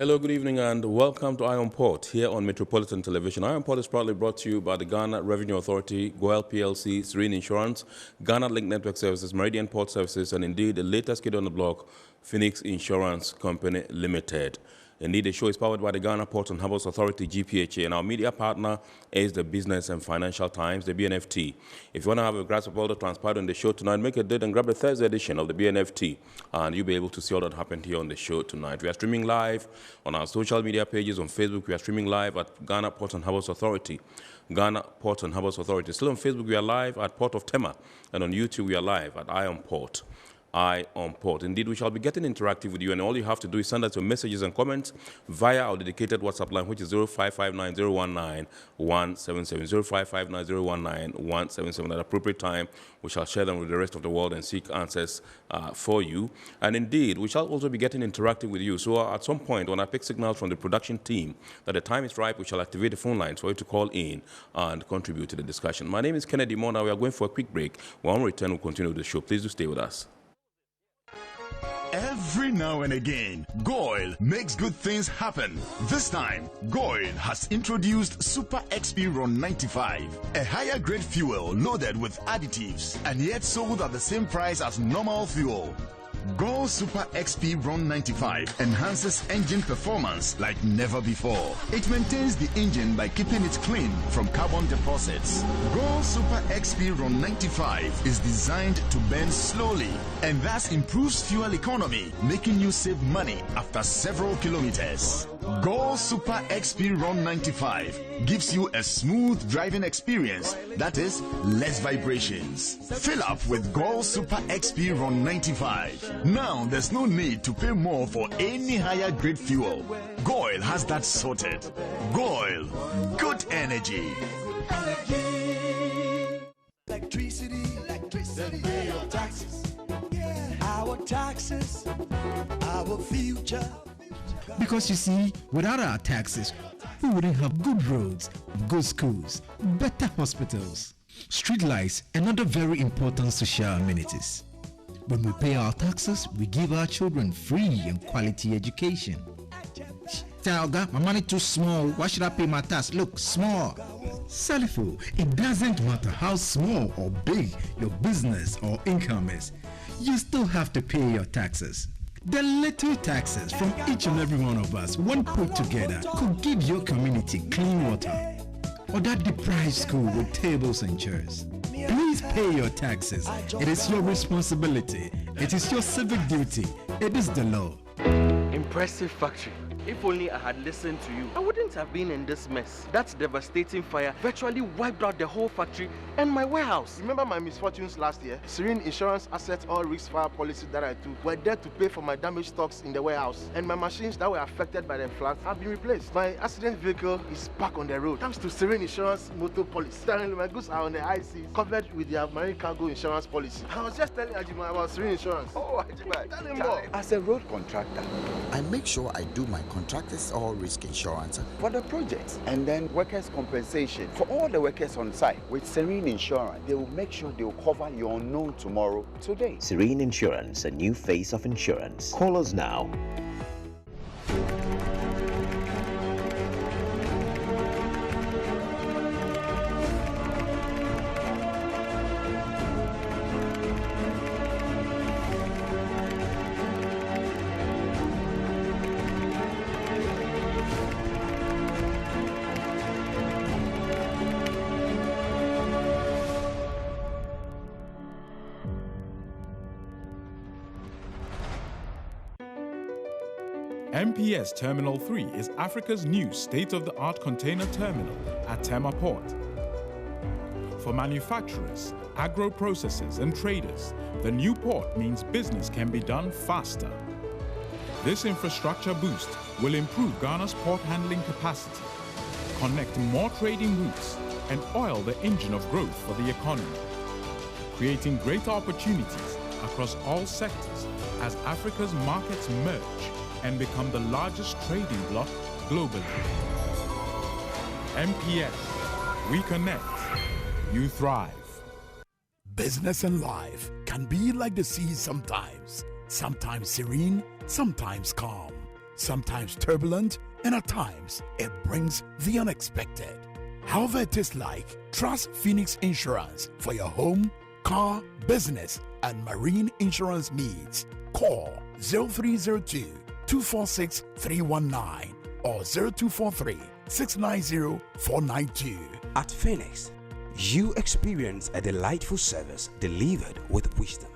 Hello, good evening, and welcome to Ion Port here on Metropolitan Television. Ion Port is proudly brought to you by the Ghana Revenue Authority, Goil PLC, Serene Insurance, Ghana Link Network Services, Meridian Port Services, and indeed the latest kid on the block, Phoenix Insurance Company Limited. Indeed, the show is powered by the Ghana Ports and Harbours Authority, GPHA, and our media partner is the Business and Financial Times, the BNFT. If you want to have a grasp of all that transpired on the show tonight, make a date and grab the Thursday edition of the BNFT, and you'll be able to see all that happened here on the show tonight. We are streaming live on our social media pages. On Facebook, we are streaming live at Ghana Ports and Harbours Authority. Ghana Ports and Harbours Authority. Still on Facebook, we are live at Port of Tema, and on YouTube, we are live at Ion Port. On Port. Indeed, we shall be getting interactive with you, and all you have to do is send us your messages and comments via our dedicated WhatsApp line, which is 0559019177, 0559019177. At appropriate time, we shall share them with the rest of the world and seek answers for you. And indeed, we shall also be getting interactive with you. So at some point, when I pick signals from the production team that the time is ripe, we shall activate the phone lines for you to call in and contribute to the discussion. My name is Kennedy Mona. We are going for a quick break. When we return, we'll continue the show. Please do stay with us. Every now and again, Goil makes good things happen. This time, Goil has introduced Super XP Ron 95, a higher grade fuel loaded with additives and yet sold at the same price as normal fuel. Goil Super XP Ron 95 enhances engine performance like never before. It maintains the engine by keeping it clean from carbon deposits. Goil Super XP Ron 95 is designed to burn slowly and thus improves fuel economy, making you save money after several kilometers. Goil Super XP Ron 95 gives you a smooth driving experience, that is, less vibrations. Fill up with Goil Super XP Ron 95. Now there's no need to pay more for any higher grade fuel. Goil has that sorted. Goil, good energy. Electricity, then pay your taxes. Our taxes, our future. Because you see, without our taxes, we wouldn't have good roads, good schools, better hospitals, street lights, and other very important social amenities. When we pay our taxes, we give our children free and quality education. Talga, my money too small. Why should I pay my tax? Look, small. Salifo, it doesn't matter how small or big your business or income is. You still have to pay your taxes. The little taxes from each and every one of us, when put together, could give your community clean water, or that deprived school with tables and chairs. Please pay your taxes. It is your responsibility. It is your civic duty. It is the law. Impressive factory. If only I had listened to you, I wouldn't have been in this mess. That devastating fire virtually wiped out the whole factory and my warehouse. Remember my misfortunes last year? Serene Insurance Asset All Risk Fire policy that I took were there to pay for my damaged stocks in the warehouse. And my machines that were affected by the floods have been replaced. My accident vehicle is back on the road thanks to Serene Insurance Motor Policy. Currently, my goods are on the high seas, covered with their marine cargo insurance policy. I was just telling Ajima about Serene Insurance. Oh, Ajima, tell him more. As a road contractor, I make sure I do my contractors all risk insurance for the projects and then workers' compensation for all the workers on site. With Serene Insurance, they will make sure they will cover your unknown tomorrow today. Serene Insurance, a new face of insurance. Call us now. MPS Terminal 3 is Africa's new state-of-the-art container terminal at Tema Port. For manufacturers, agro-processors and traders, the new port means business can be done faster. This infrastructure boost will improve Ghana's port handling capacity, connect more trading routes, and oil the engine of growth for the economy, creating greater opportunities across all sectors as Africa's markets merge and become the largest trading bloc globally. MPS, we connect, you thrive. Business and life can be like the sea sometimes. Sometimes serene, sometimes calm. sometimes turbulent, and at times it brings the unexpected. However it is like, trust Phoenix Insurance for your home, car, business, and marine insurance needs. Call 0302 246 319 or 0243 690 492. At Phoenix, you experience a delightful service delivered with wisdom.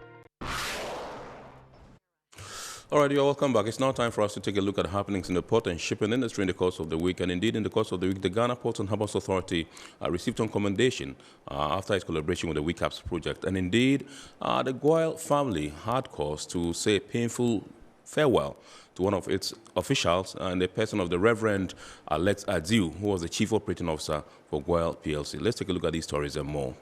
All right, you're welcome back. It's now time for us to take a look at happenings in the port and shipping industry in the course of the week. And indeed, in the course of the week, the Ghana Ports and Harbours Authority received some commendation after its collaboration with the WeCAPS project. And indeed, the Goil family had cause to say painful farewell to one of its officials, in the person of the Reverend Alex Adziu, who was the Chief Operating Officer for Goil PLC. Let's take a look at these stories and more.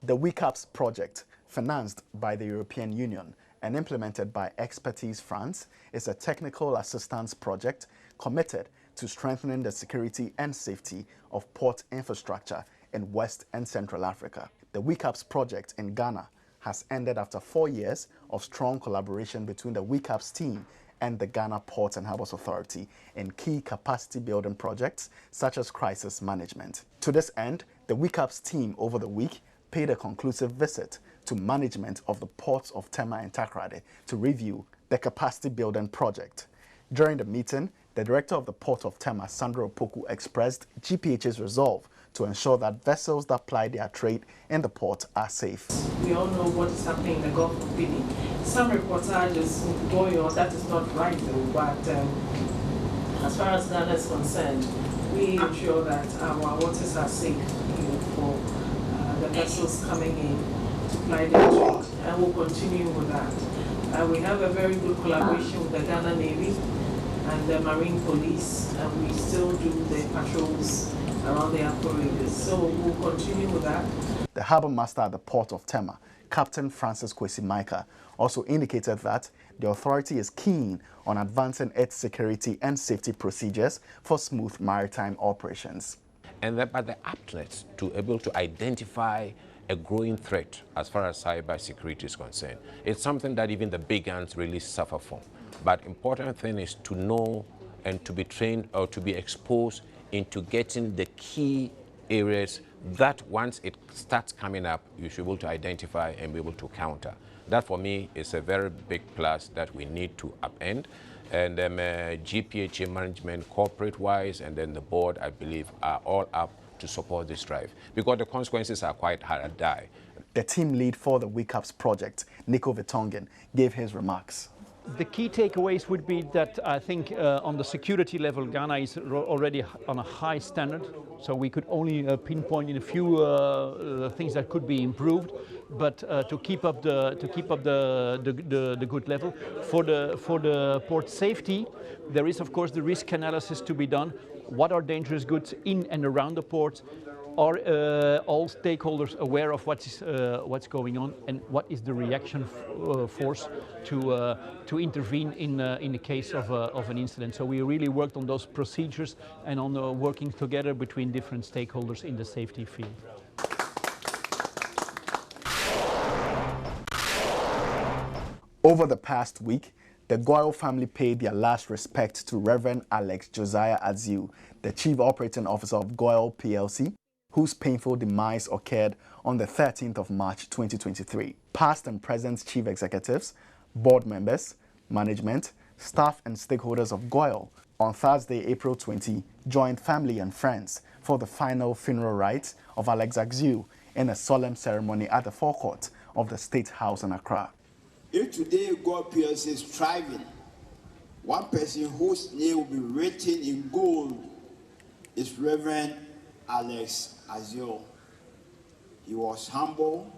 The WeCAPS project, financed by the European Union and implemented by Expertise France, is a technical assistance project committed to strengthening the security and safety of port infrastructure in West and Central Africa. The WeCAPS project in Ghana has ended after 4 years of strong collaboration between the WeCAPS team and the Ghana Ports and Harbours Authority in key capacity building projects such as crisis management. To this end, the WeCAPS team over the week paid a conclusive visit to management of the ports of Tema and Takoradi to review the capacity building project. During the meeting, the director of the Port of Tema, Sandra Opoku, expressed GPH's resolve to ensure that vessels that ply their trade in the port are safe. We all know what is happening in the Gulf of Guinea. Some reportages Goil, that is not right though, but as far as Ghana is concerned, we ensure that our waters are safe for the vessels coming in to ply their trade, and we'll continue with that. We have a very good collaboration with the Ghana Navy and the Marine Police, and we still do the patrols around the operators, so we'll continue with that. The harbour master at the Port of Tema, Captain Francis Kwesi Micah, also indicated that the authority is keen on advancing its security and safety procedures for smooth maritime operations. And that by the aptness to be able to identify a growing threat as far as cyber security is concerned. It's something that even the big guns really suffer from. But important thing is to know and to be trained or to be exposed into getting the key areas that once it starts coming up, you should be able to identify and be able to counter. That for me is a very big plus that we need to upend. And GPHA management, corporate-wise, and then the board, I believe, are all up to support this drive because the consequences are quite hard to die. The team lead for the WeCAPS project, Nico Vitongen, gave his remarks. The key takeaways would be that I think on the security level, Ghana is already on a high standard. So we could only pinpoint in a few things that could be improved, but to keep up the good level. For the port safety, there is of course the risk analysis to be done. What are dangerous goods in and around the port? Are all stakeholders aware of what's going on, and what is the reaction force to intervene in the case of an incident? So we really worked on those procedures and on working together between different stakeholders in the safety field. Over the past week, the Goil family paid their last respect to Reverend Alex Josiah Adziu, the Chief Operating Officer of Goil PLC, whose painful demise occurred on the 13th of March 2023. Past and present chief executives, board members, management, staff and stakeholders of Goil on Thursday, April 20, joined family and friends for the final funeral rites of Alex Adziu in a solemn ceremony at the forecourt of the State House in Accra. If today Goil PLC is thriving, one person whose name will be written in gold is Reverend Alex Adziu. He was humble,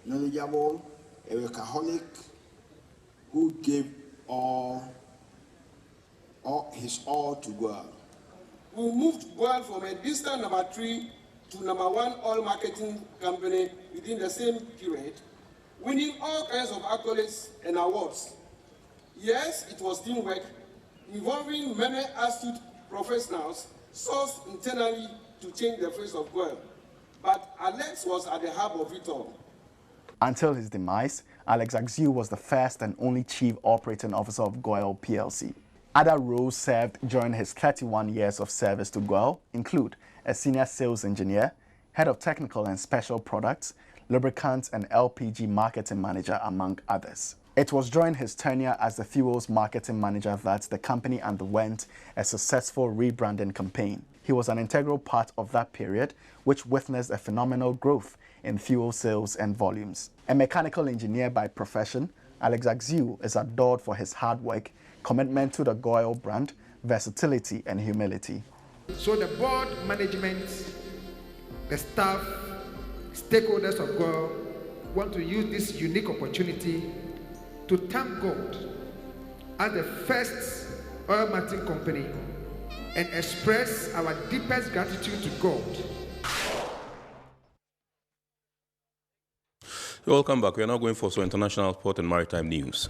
knowledgeable, a workaholic who gave his all to Goil. We moved Goil from a distant number 3 to number 1 oil marketing company within the same period, winning all kinds of accolades and awards. Yes, it was teamwork involving many astute professionals sourced internally to change the face of Goil. But Alex was at the hub of it all. Until his demise, Alex Axiu was the first and only chief operating officer of Goil plc. Other roles served during his 31 years of service to Goil include a senior sales engineer, head of technical and special products, lubricants and LPG marketing manager, among others. It was during his tenure as the fuels marketing manager that the company underwent a successful rebranding campaign. He was an integral part of that period, which witnessed a phenomenal growth in fuel sales and volumes. A mechanical engineer by profession, Alex Axiu is adored for his hard work, commitment to the Goil brand, versatility and humility. So the board, management, the staff, stakeholders of Goil want to use this unique opportunity to thank God as the first oil marketing company and express our deepest gratitude to God. Welcome back. We are now going for some international port and maritime news.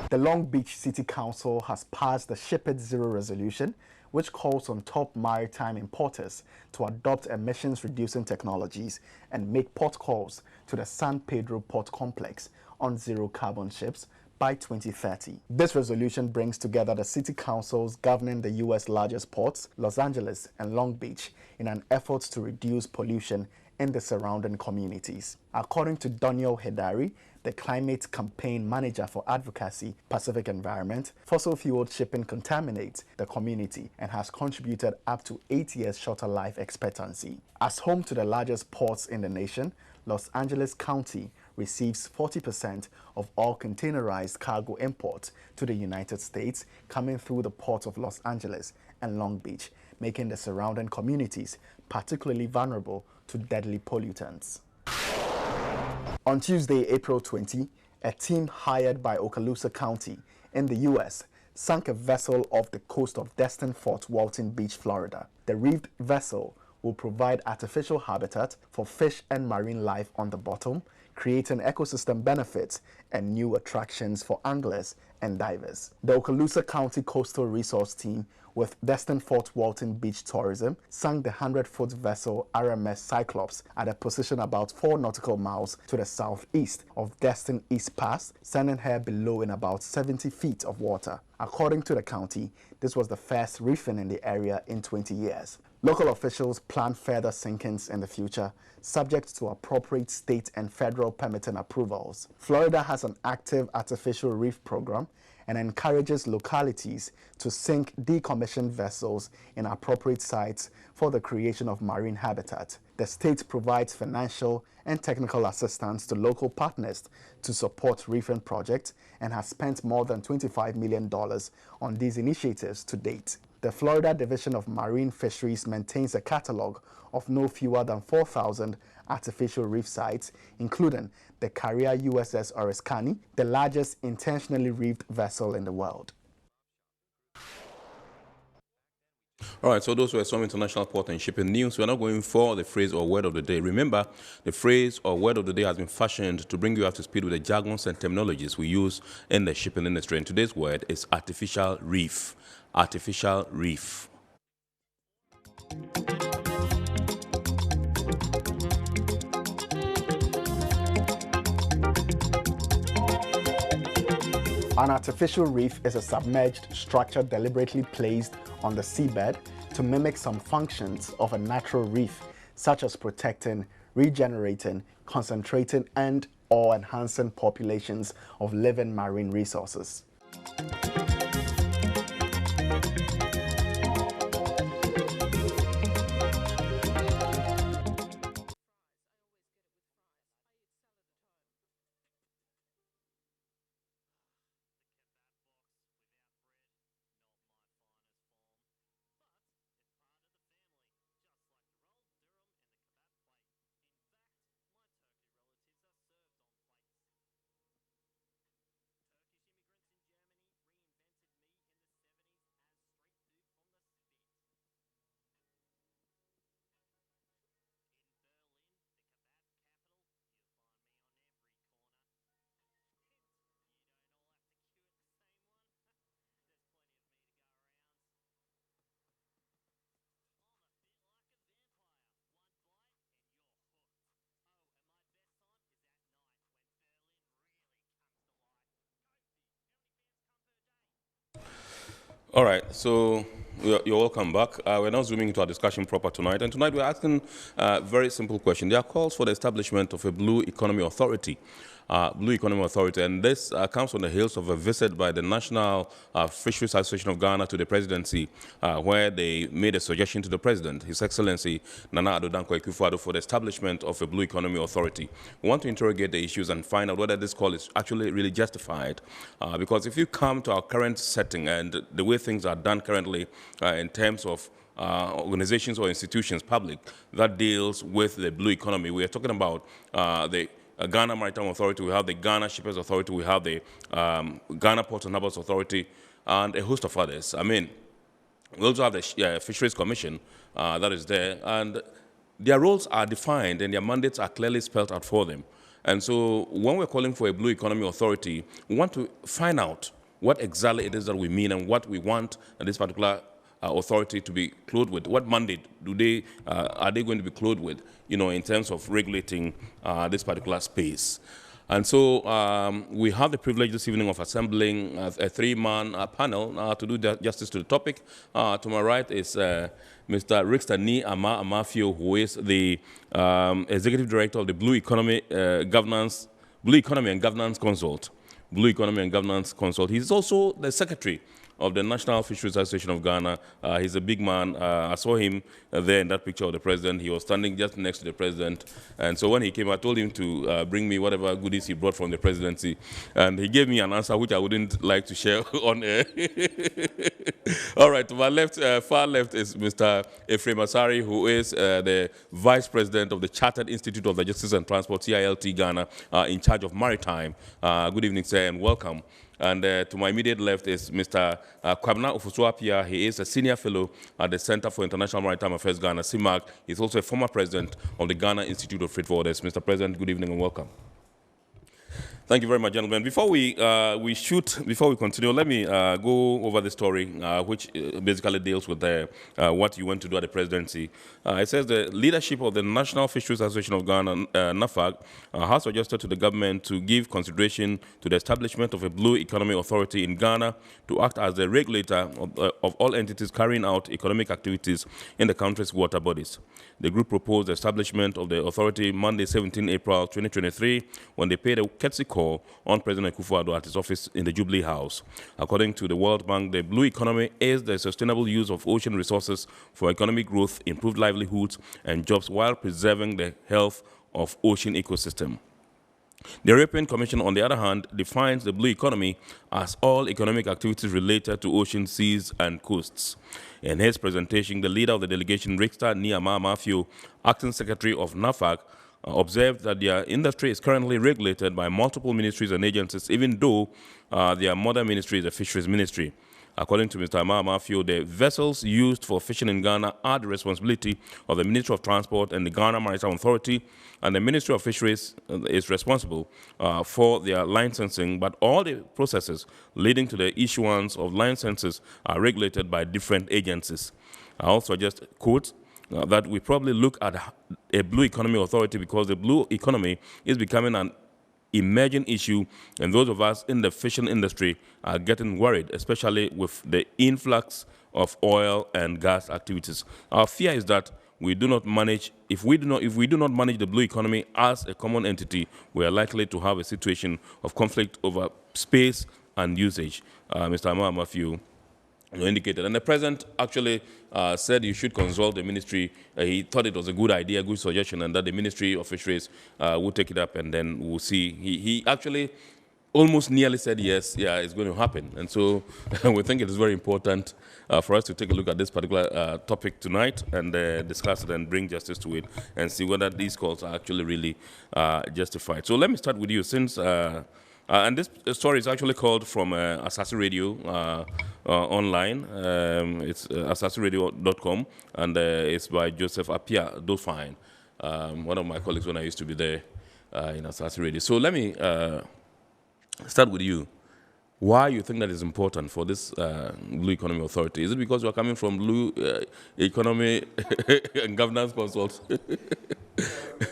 The Long Beach City Council has passed the Ship It Zero resolution, which calls on top maritime importers to adopt emissions-reducing technologies and make port calls to the San Pedro Port Complex on zero-carbon ships by 2030. This resolution brings together the city councils governing the U.S. largest ports, Los Angeles and Long Beach, in an effort to reduce pollution in the surrounding communities. According to Daniel Hedari, the Climate Campaign Manager for Advocacy, Pacific Environment, fossil-fueled shipping contaminates the community and has contributed up to 8 years shorter life expectancy. As home to the largest ports in the nation, Los Angeles County receives 40% of all containerized cargo imports to the United States coming through the ports of Los Angeles and Long Beach, making the surrounding communities particularly vulnerable to deadly pollutants. On Tuesday, April 20, a team hired by Okaloosa County in the U.S. sank a vessel off the coast of Destin Fort Walton Beach, Florida. The reefed vessel will provide artificial habitat for fish and marine life on the bottom, creating ecosystem benefits and new attractions for anglers and divers. The Okaloosa County Coastal Resource Team with Destin Fort Walton Beach Tourism sank the 100-foot vessel RMS Cyclops at a position about 4 nautical miles to the southeast of Destin East Pass, sending her below in about 70 feet of water. According to the county, this was the first reefing in the area in 20 years. Local officials plan further sinkings in the future, subject to appropriate state and federal permitting approvals. Florida has an active artificial reef program and encourages localities to sink decommissioned vessels in appropriate sites for the creation of marine habitat. The state provides financial and technical assistance to local partners to support reefing projects and has spent more than $25 million on these initiatives to date. The Florida Division of Marine Fisheries maintains a catalog of no fewer than 4,000 artificial reef sites, including the carrier USS Oriskany, the largest intentionally reefed vessel in the world. All right, so those were some international port and shipping news. We're now going for the phrase or word of the day. Remember, the phrase or word of the day has been fashioned to bring you up to speed with the jargons and terminologies we use in the shipping industry. And today's word is artificial reef. Artificial reef. An artificial reef is a submerged structure deliberately placed on the seabed to mimic some functions of a natural reef, such as protecting, regenerating, concentrating, and/or enhancing populations of living marine resources. All right, so you're welcome back. We're now zooming into our discussion proper tonight. And tonight we're asking a very simple question. There are calls for the establishment of a Blue Economy Authority. And this comes on the heels of a visit by the National Fisheries Association of Ghana to the presidency, where they made a suggestion to the president, His Excellency Nana Addo Dankwa Akufo-Addo, for the establishment of a Blue Economy Authority. We want to interrogate the issues and find out whether this call is actually really justified. Because if you come to our current setting and the way things are done currently in terms of organizations or institutions, public, that deals with the blue economy, we are talking about the Ghana Maritime Authority, we have the Ghana Shippers Authority, we have the Ghana Ports and Harbors Authority, and a host of others. I mean, we also have the Fisheries Commission that is there, and their roles are defined and their mandates are clearly spelled out for them. And so when we're calling for a Blue Economy Authority, we want to find out what exactly it is that we mean and what we want this particular authority to be clothed with. What mandate are they going to be clothed with, in terms of regulating this particular space? And so we have the privilege this evening of assembling a three-man panel to do justice to the topic. To my right is Mr. Rickster Ni Amafio, who is the Executive Director of the Blue Economy and Governance Consult. Blue Economy and Governance Consult. He's also the Secretary of the National Fisheries Association of Ghana. He's a big man. I saw him there in that picture of the president. He was standing just next to the president. And so when he came, I told him to bring me whatever goodies he brought from the presidency. And he gave me an answer which I wouldn't like to share on air. All right, to my left, far left is Mr. Ephraim Asari, who is the Vice President of the Chartered Institute of Logistics and Transport, CILT Ghana, in charge of maritime. Good evening, sir, and welcome. And to my immediate left is Mr. Kwabena Ofosu-Appiah. He is a senior fellow at the Center for International Maritime Affairs, Ghana, CIMAG. He's also a former president of the Ghana Institute of Freight Forwarders. Mr. President, good evening and welcome. Thank you very much, gentlemen. Before we continue, let me go over the story, which basically deals with what you went to do at the presidency. It says the leadership of the National Fisheries Association of Ghana, NAFAG, has suggested to the government to give consideration to the establishment of a Blue Economy Authority in Ghana to act as the regulator of all entities carrying out economic activities in the country's water bodies. The group proposed the establishment of the authority Monday, 17 April 2023, when they paid a courtesy call on President Akufo-Addo at his office in the Jubilee House. According to the World Bank, the blue economy is the sustainable use of ocean resources for economic growth, improved livelihoods, and jobs while preserving the health of ocean ecosystem. The European Commission, on the other hand, defines the blue economy as all economic activities related to ocean, seas, and coasts. In his presentation, the leader of the delegation, Rickster Ni Amafio, acting secretary of NAFAG, observed that their industry is currently regulated by multiple ministries and agencies, even though their mother ministry is the Fisheries Ministry. According to Mr. Amafio, the vessels used for fishing in Ghana are the responsibility of the Ministry of Transport and the Ghana Maritime Authority, and the Ministry of Fisheries is responsible for their licensing, but all the processes leading to the issuance of licenses are regulated by different agencies. I also just quote that we probably look at a Blue Economy Authority because the blue economy is becoming an emerging issue, and those of us in the fishing industry are getting worried, especially with the influx of oil and gas activities. Our fear is that we do not manage, if we do not manage the blue economy as a common entity, we are likely to have a situation of conflict over space and usage. Mr. Amafio indicated. And the president actually said you should consult the ministry. He thought it was a good idea, good suggestion, and that the Ministry of Fisheries will take it up and then we'll see. He actually almost nearly said yes, yeah, it's going to happen. And so we think it is very important for us to take a look at this particular topic tonight and discuss it and bring justice to it and see whether these calls are actually really justified. So let me start with you, since and this story is actually called from Asase Radio online. It's asaseradio.com, and it's by Joseph Appiah Dolphine, one of my colleagues when I used to be there in Asase Radio. So let me start with you. Why you think that is important for this Blue Economy Authority? Is it because you are coming from Blue Economy and Governance Consult?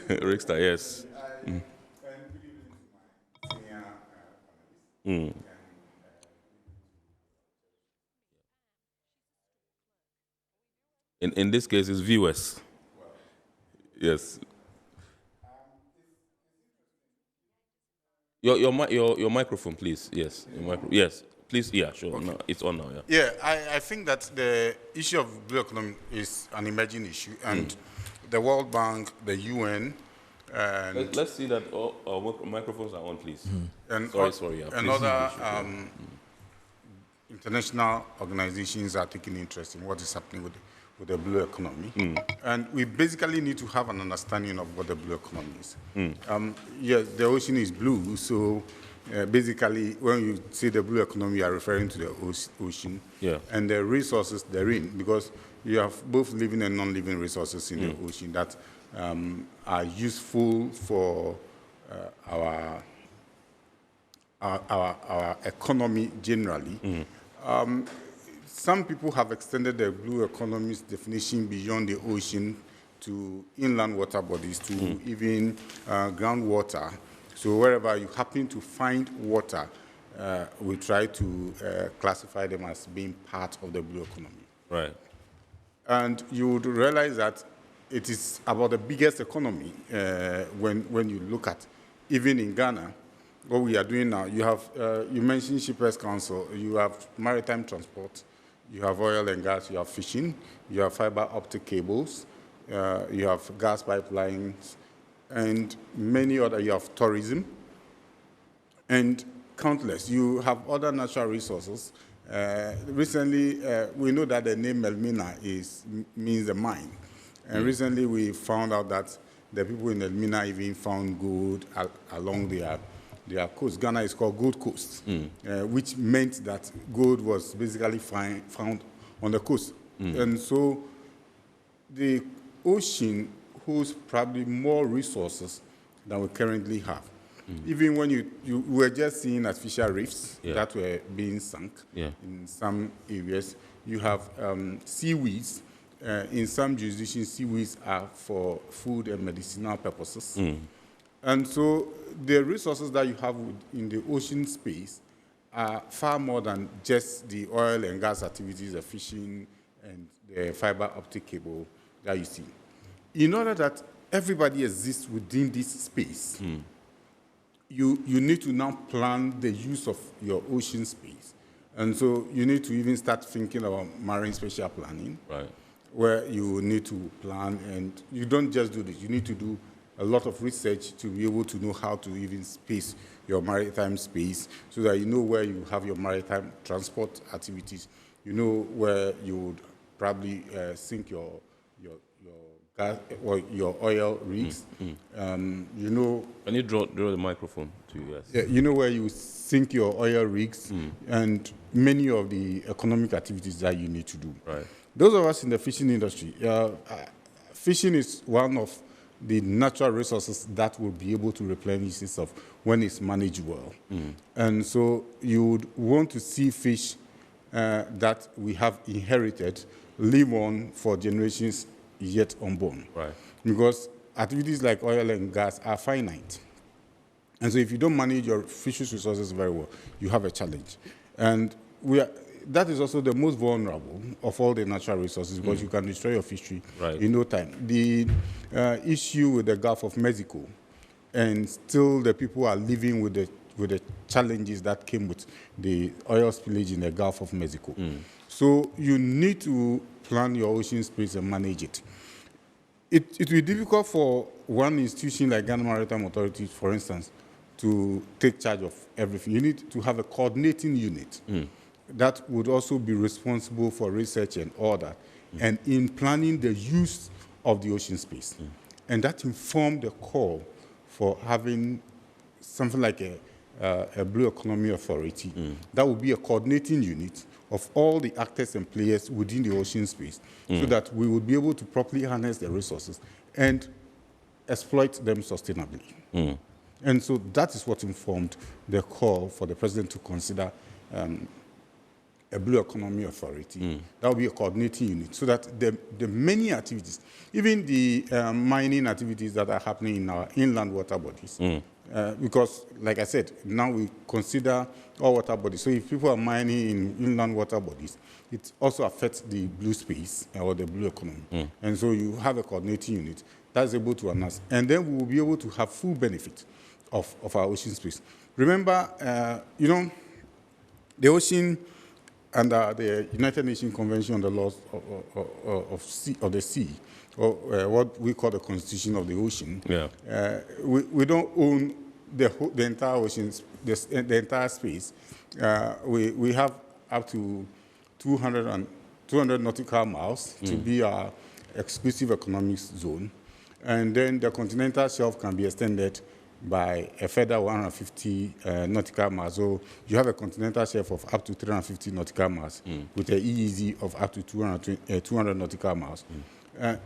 Rickster, yes. In this case, it's viewers. Yes. Your microphone, please. Yes. Yes. Please. Yeah. Sure. Okay. No, it's on now. Yeah. Yeah. I think that the issue of blue economy is an emerging issue, and the World Bank, the UN. And let's see that all our microphones are on, please. And sorry. Yeah, and other international organizations are taking interest in what is happening with the blue economy. And we basically need to have an understanding of what the blue economy is. Yes, the ocean is blue, so basically when you say the blue economy, you are referring to the ocean and the resources therein, because you have both living and non-living resources in the ocean that are useful for our economy generally. Some people have extended the blue economy's definition beyond the ocean to inland water bodies, to even groundwater. So wherever you happen to find water, we try to classify them as being part of the blue economy. Right. And you would realize that it is about the biggest economy when you look at, even in Ghana, what we are doing now. You have, you mentioned Shippers Council, you have maritime transport, you have oil and gas, you have fishing, you have fiber optic cables, you have gas pipelines, and many other, you have tourism, and countless. You have other natural resources. Recently, we know that the name Elmina means a mine. And recently we found out that the people in Elmina even found gold along their coast. Ghana is called Gold Coast, which meant that gold was basically found on the coast. And so the ocean holds probably more resources than we currently have. Even when you were just seeing artificial reefs that were being sunk in some areas, you have seaweeds. In some jurisdictions, seaweeds are for food and medicinal purposes. And so the resources that you have in the ocean space are far more than just the oil and gas activities, the fishing and the fiber optic cable that you see. In order that everybody exists within this space, you need to now plan the use of your ocean space. And so you need to even start thinking about marine spatial planning. Right. Where you need to plan, and you don't just do this, you need to do a lot of research to be able to know how to even space your maritime space so that you know where you have your maritime transport activities, you know where you would probably sink your gas or your oil rigs. You know. Can you draw the microphone to you guys? Yeah, you know where you sink your oil rigs and many of the economic activities that you need to do. Right. Those of us in the fishing industry, fishing is one of the natural resources that will be able to replenish itself when it's managed well. And so you would want to see fish that we have inherited live on for generations yet unborn. Right. Because activities like oil and gas are finite. And so if you don't manage your fisheries resources very well, you have a challenge. And that is also the most vulnerable of all the natural resources, because you can destroy your fishery in no time. The issue with the Gulf of Mexico, and still the people are living with the challenges that came with the oil spillage in the Gulf of Mexico. So you need to plan your ocean space and manage it. It will be difficult for one institution like Ghana Maritime Authority, for instance, to take charge of everything. You need to have a coordinating unit that would also be responsible for research and all that, and in planning the use of the ocean space. And that informed the call for having something like a Blue Economy Authority that would be a coordinating unit of all the actors and players within the ocean space, so that we would be able to properly harness the resources and exploit them sustainably. And so that is what informed the call for the president to consider a Blue Economy Authority. That will be a coordinating unit, so that the many activities, even the mining activities that are happening in our inland water bodies, because, like I said, now we consider all water bodies. So if people are mining in inland water bodies, it also affects the blue space or the blue economy. And so you have a coordinating unit that's able to announce. And then we will be able to have full benefit of our ocean space. Remember, the ocean, under the United Nations Convention on the Laws of the Sea, or what we call the Constitution of the Ocean, we don't own the entire ocean, the entire space. We have up to 200 nautical miles to be our exclusive economic zone. And then the continental shelf can be extended by a further 150 nautical miles. So you have a continental shelf of up to 350 nautical miles with an EEZ of up to 200 nautical miles.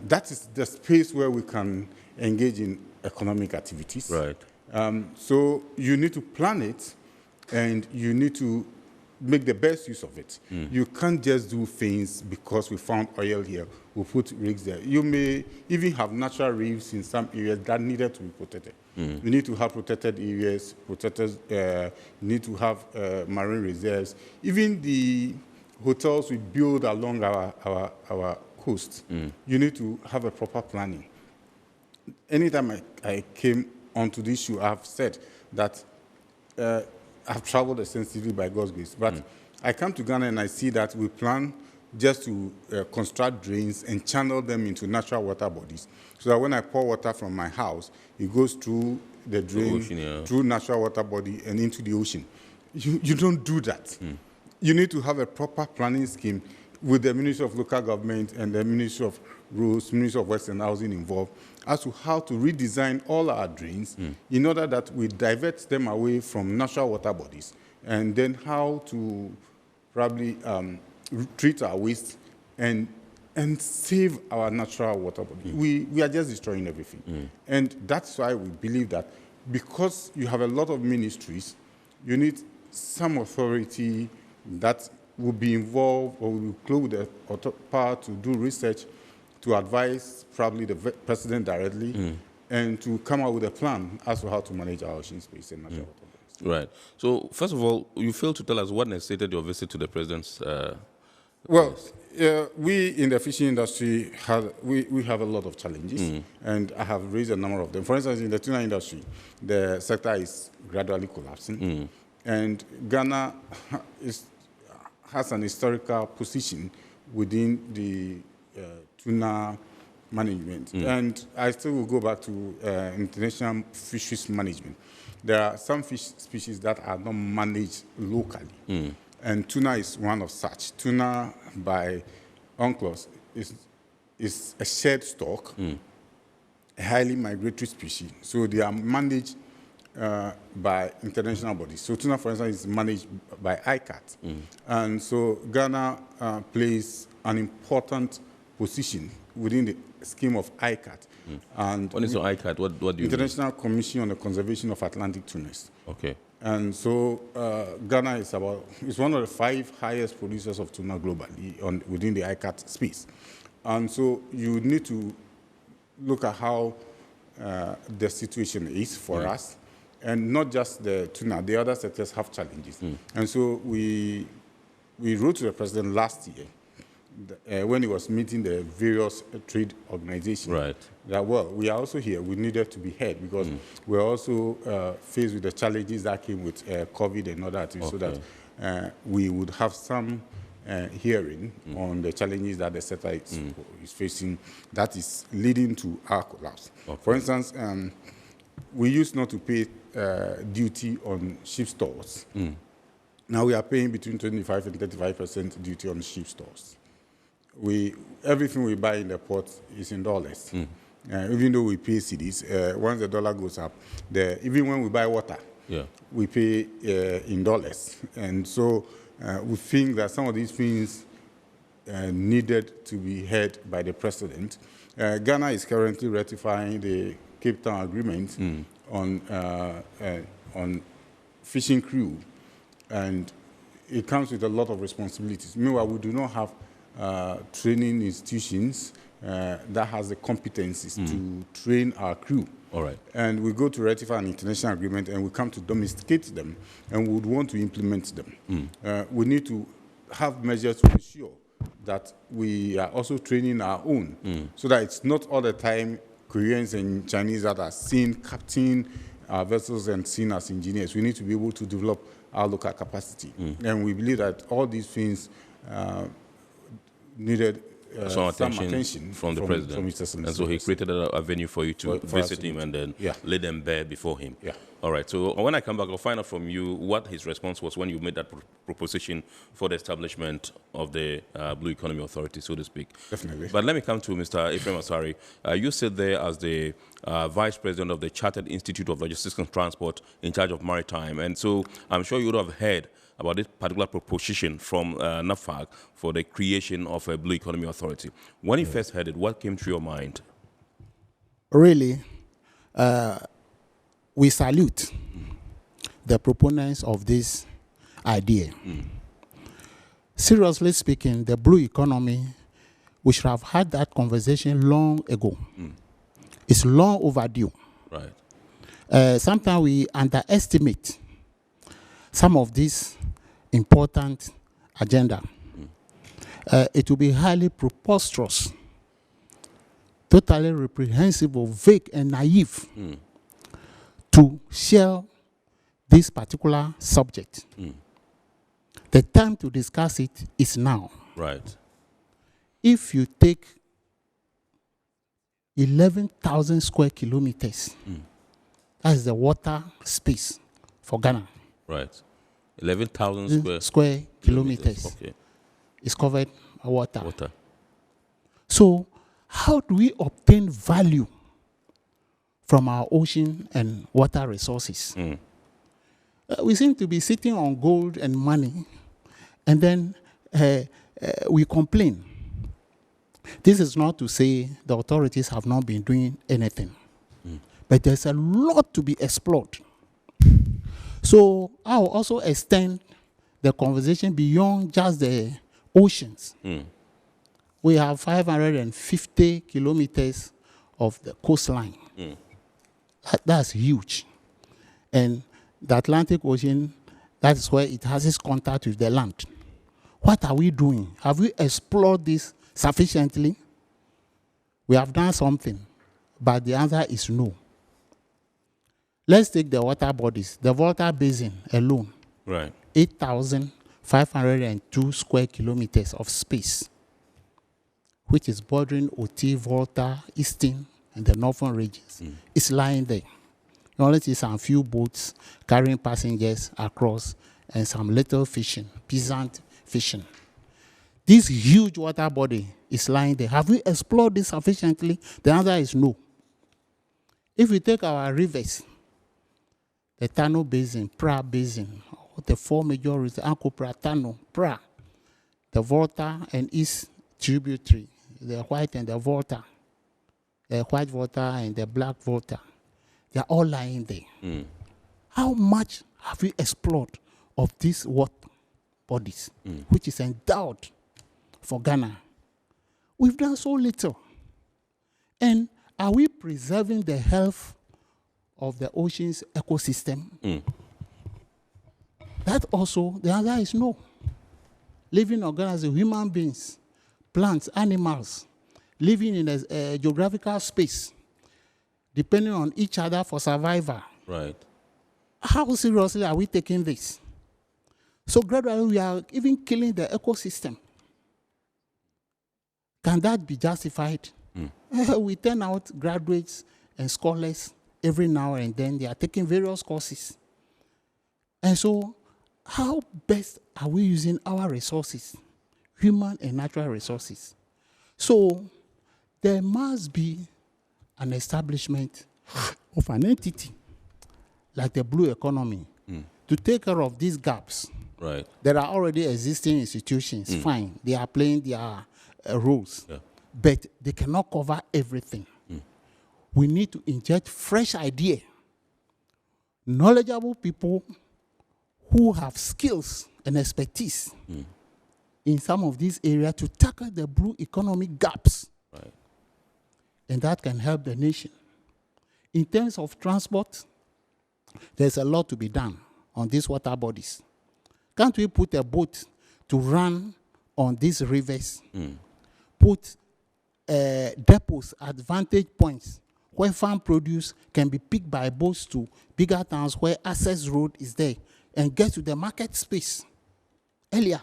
That is the space where we can engage in economic activities. Right. So you need to plan it, and you need to make the best use of it. You can't just do things because we found oil here, we put rigs there. You may even have natural reefs in some areas that needed to be protected. You need to have protected areas, you need to have marine reserves. Even the hotels we build along our coast, you need to have a proper planning. Anytime I came onto this issue, I've said that I've traveled extensively by God's grace, but I come to Ghana and I see that we plan just to construct drains and channel them into natural water bodies, so that when I pour water from my house, it goes through the drain, through natural water body and into the ocean. You don't do that. You need to have a proper planning scheme with the Ministry of Local Government and the Ministry of Roads, Ministry of Works and Housing involved, as to how to redesign all our drains in order that we divert them away from natural water bodies, and then how to probably treat our waste and save our natural water body. We are just destroying everything. And that's why we believe that because you have a lot of ministries, you need some authority that will be involved or will be close with the power to do research, to advise probably the president directly, and to come up with a plan as to how to manage our ocean space and natural water bodies. Right. So, first of all, you failed to tell us what necessitated your visit to the president's... Well, we in the fishing industry, we have a lot of challenges, and I have raised a number of them. For instance, in the tuna industry, the sector is gradually collapsing, and Ghana has an historical position within the tuna management. And I still will go back to international fisheries management. There are some fish species that are not managed locally. And tuna is one of such. Tuna, by UNCLOS, is a shared stock, a highly migratory species. So they are managed by international bodies. So tuna, for instance, is managed by ICAT. And so Ghana plays an important position within the scheme of ICAT. And when is ICAT? What do you mean? International Commission on the Conservation of Atlantic Tunas. Okay. And so Ghana is one of the 5 highest producers of tuna globally within the ICAT space. And so you need to look at how the situation is for us, and not just the tuna, the other sectors have challenges. And so we wrote to the president last year when he was meeting the various trade organizations, that, well, we are also here. We needed to be heard because we're also faced with the challenges that came with COVID and other things, so that we would have some hearing on the challenges that the sector is facing that is leading to our collapse. For instance, we used not to pay duty on ship stores. Now we are paying between 25% and 35% duty on ship stores. Everything we buy in the port is in dollars. Even though we pay cedis, once the dollar goes up, even when we buy water, we pay in dollars. And so we think that some of these things needed to be heard by the president. Ghana is currently ratifying the Cape Town Agreement on fishing crew, and it comes with a lot of responsibilities. Meanwhile, we do not have training institutions that has the competencies to train our crew. All right. And we go to ratify an international agreement and we come to domesticate them and we would want to implement them. We need to have measures to ensure that we are also training our own so that it's not all the time Koreans and Chinese that are seen captain our vessels and seen as engineers. We need to be able to develop our local capacity. And we believe that all these things needed some attention from the president. From Mr. And so he created a venue for you to visit him and then lay them bare before him. Yeah. All right. So when I come back, I'll find out from you what his response was when you made that proposition for the establishment of the Blue Economy Authority, so to speak. Definitely. But let me come to Mr. Ephraim Asari. You sit there as the Vice President of the Chartered Institute of Logistics and Transport in charge of maritime. And so I'm sure you would have heard about this particular proposition from NAFAG for the creation of a Blue Economy Authority. When you first heard it, what came through your mind? Really, we salute the proponents of this idea. Seriously speaking, the Blue Economy, we should have had that conversation long ago. It's long overdue. Right. Sometimes we underestimate some of these important agenda. It will be highly preposterous, totally reprehensible, vague, and naive to share this particular subject. The time to discuss it is now. Right. If you take 11,000 square kilometers, that's the water space for Ghana. Right. 11,000 square kilometers. Okay. Is covered by water. Water. So how do we obtain value from our ocean and water resources? We seem to be sitting on gold and money, and then we complain. This is not to say the authorities have not been doing anything, but there's a lot to be explored. So I'll also extend the conversation beyond just the oceans. We have 550 kilometers of the coastline. That's huge. And the Atlantic Ocean, that's where it has its contact with the land. What are we doing? Have we explored this sufficiently? We have done something, but the answer is no. Let's take the water bodies. The Volta Basin alone, right, 8,502 square kilometers of space, which is bordering Oti, Volta, Eastern, and the northern regions. It's lying there. You only see some few boats carrying passengers across and some little fishing, peasant fishing. This huge water body is lying there. Have we explored this sufficiently? The answer is no. If we take our rivers, the Tano Basin, Pra Basin, the four major rivers, Anko Pra, Tano, Pra, the Volta and East tributary, the White and the Volta, the White Volta and the Black Volta, they are all lying there. How much have we explored of these water bodies, which is endowed for Ghana? We've done so little. And are we preserving the health of the ocean's ecosystem? That also, the answer is no. Living organisms, human beings, plants, animals, living in a geographical space, depending on each other for survival. Right. How seriously are we taking this? So gradually we are even killing the ecosystem. Can that be justified? We turn out graduates and scholars every now and then. They are taking various courses. And so how best are we using our resources, human and natural resources? So there must be an establishment of an entity like the Blue Economy to take care of these gaps. Right. There are already existing institutions, fine. They are playing their roles, but they cannot cover everything. We need to inject fresh idea, knowledgeable people who have skills and expertise in some of these areas to tackle the blue economy gaps. Right. And that can help the nation. In terms of transport, there's a lot to be done on these water bodies. Can't we put a boat to run on these rivers? Put depots at vantage points where farm produce can be picked by boats to bigger towns where access road is there and get to the market space earlier.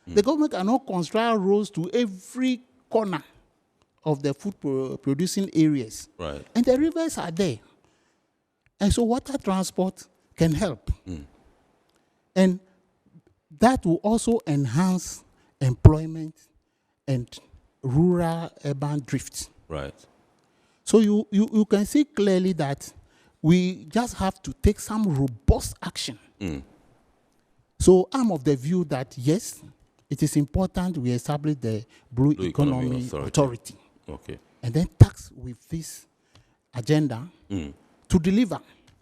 The government cannot construct roads to every corner of the food producing areas. Right. And the rivers are there. And so water transport can help. And that will also enhance employment and rural-urban drift. Right. So you can see clearly that we just have to take some robust action. So I'm of the view that, yes, it is important we establish the Blue Economy Authority. Okay. And then tax with this agenda to deliver.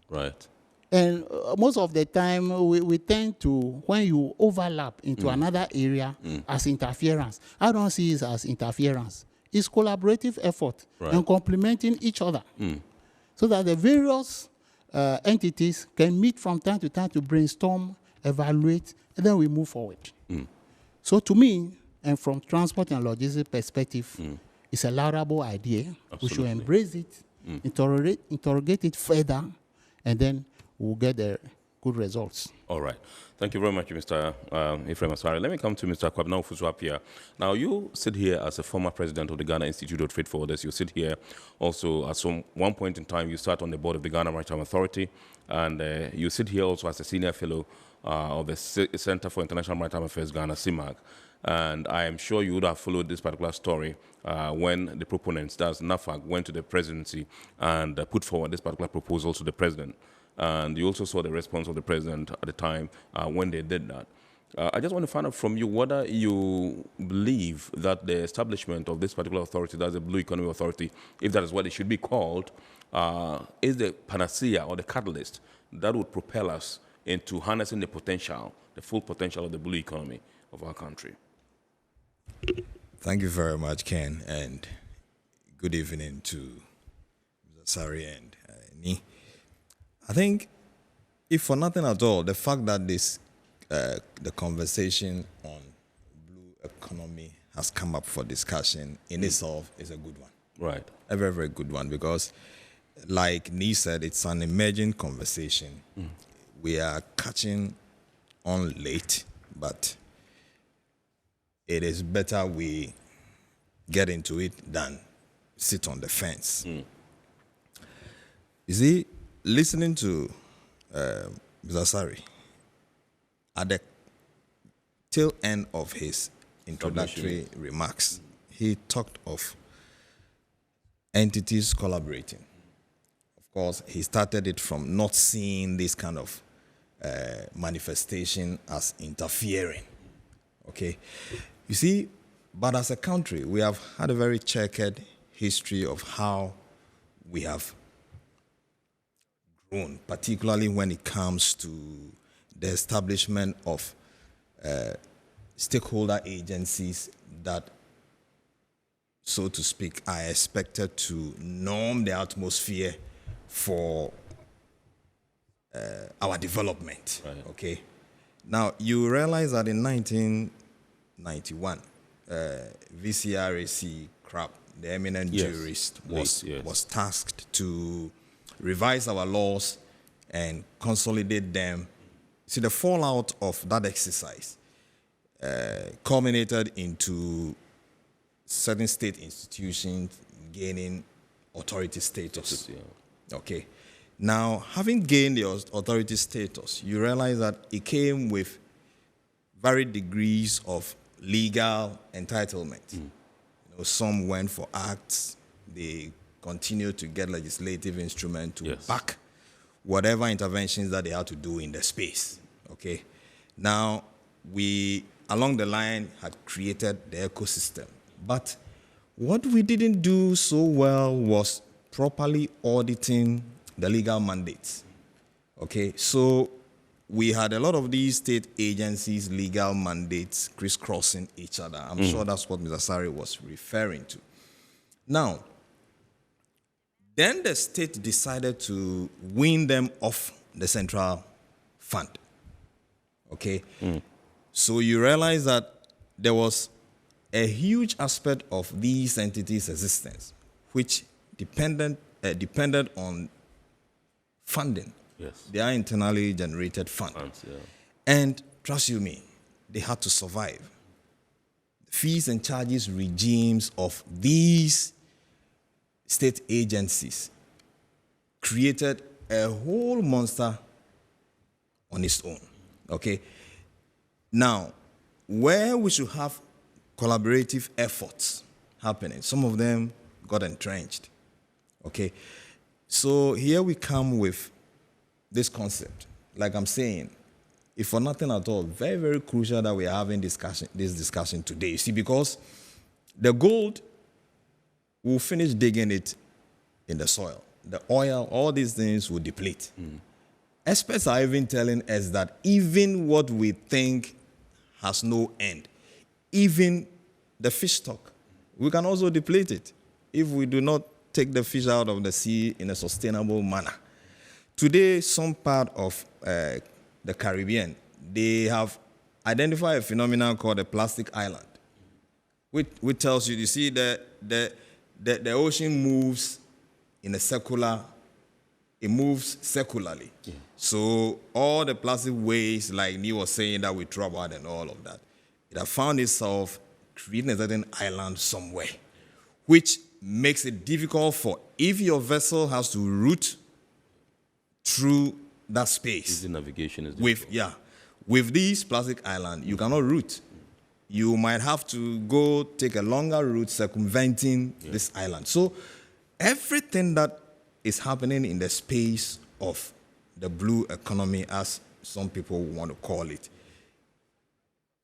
Right. And most of the time, we tend to, when you overlap into another area as interference, I don't see it as interference. It's collaborative effort and complementing each other so that the various entities can meet from time to time to brainstorm, evaluate, and then we move forward. So to me, and from transport and logistics perspective, it's a laudable idea. Absolutely. We should embrace it, interrogate it further, and then we'll get the good results. All right. Thank you very much, Mr. Ephraim Asare. Let me come to Mr. Kwabena Ofosu-Appiah. Now, you sit here as a former president of the Ghana Institute of Trade Forwarders. You sit here also at one point in time, you sat on the board of the Ghana Maritime Authority, and you sit here also as a senior fellow of the Center for International Maritime Affairs, Ghana, CIMAG. And I am sure you would have followed this particular story when the proponents, that's NAFAG, went to the presidency and put forward this particular proposal to the president. And you also saw the response of the president at the time when they did that. I just want to find out from you whether you believe that the establishment of this particular authority, that's the Blue Economy Authority, if that is what it should be called, is the panacea or the catalyst that would propel us into harnessing the potential, the full potential of the blue economy of our country. Thank you very much, Ken, and good evening to Mr. Sari and Ni. I think, if for nothing at all, the fact that this the conversation on blue economy has come up for discussion in itself is a good one. Right. A very, very good one, because like Ni said, it's an emerging conversation. We are catching on late, but it is better we get into it than sit on the fence. You see, listening to Mr. Sari, at the tail end of his introductory remarks, he talked of entities collaborating. Of course, he started it from not seeing this kind of manifestation as interfering. Okay? You see, but as a country, we have had a very checkered history of how we have grown, particularly when it comes to the establishment of stakeholder agencies that, so to speak, are expected to norm the atmosphere for our development. Right. Okay. Now, you realize that in 1991, VCRAC CRAP, the eminent jurist, was tasked to revise our laws and consolidate them. See, the fallout of that exercise culminated into certain state institutions gaining authority status. Okay. Now, having gained the authority status, you realize that it came with varied degrees of legal entitlement. You know, some went for acts. They continued to get legislative instruments to back whatever interventions that they had to do in the space. Okay. Now, we, along the line, had created the ecosystem. But what we didn't do so well was properly auditing the legal mandates. Okay, so we had a lot of these state agencies, legal mandates crisscrossing each other. I'm sure that's what Mr. Sari was referring to. Now, then the state decided to wean them off the central fund. Okay? So you realize that there was a huge aspect of these entities' existence which depended on funding. Yes. They are internally generated funds. Yeah. And trust you me, they had to survive. Fees and charges regimes of these state agencies created a whole monster on its own. Okay? Now, where we should have collaborative efforts happening, some of them got entrenched. Okay? So here we come with this concept. Like I'm saying, if for nothing at all, very, very crucial that we are having this discussion today. You see, because the gold, we'll finish digging it in the soil. The oil, all these things will deplete. Experts are even telling us that even what we think has no end, even the fish stock, we can also deplete it if we do not take the fish out of the sea in a sustainable manner. Today, some part of the Caribbean, they have identified a phenomenon called a plastic island, which tells you, you see, the ocean moves in a circular, it moves circularly. Yeah. So all the plastic waste, like Neil was saying, that we throw out and all of that, it has found itself creating a certain island somewhere, which makes it difficult for, if your vessel has to route through that space. Easy navigation is difficult. With these plastic island, you cannot route. You might have to go take a longer route circumventing this island. So everything that is happening in the space of the blue economy, as some people want to call it,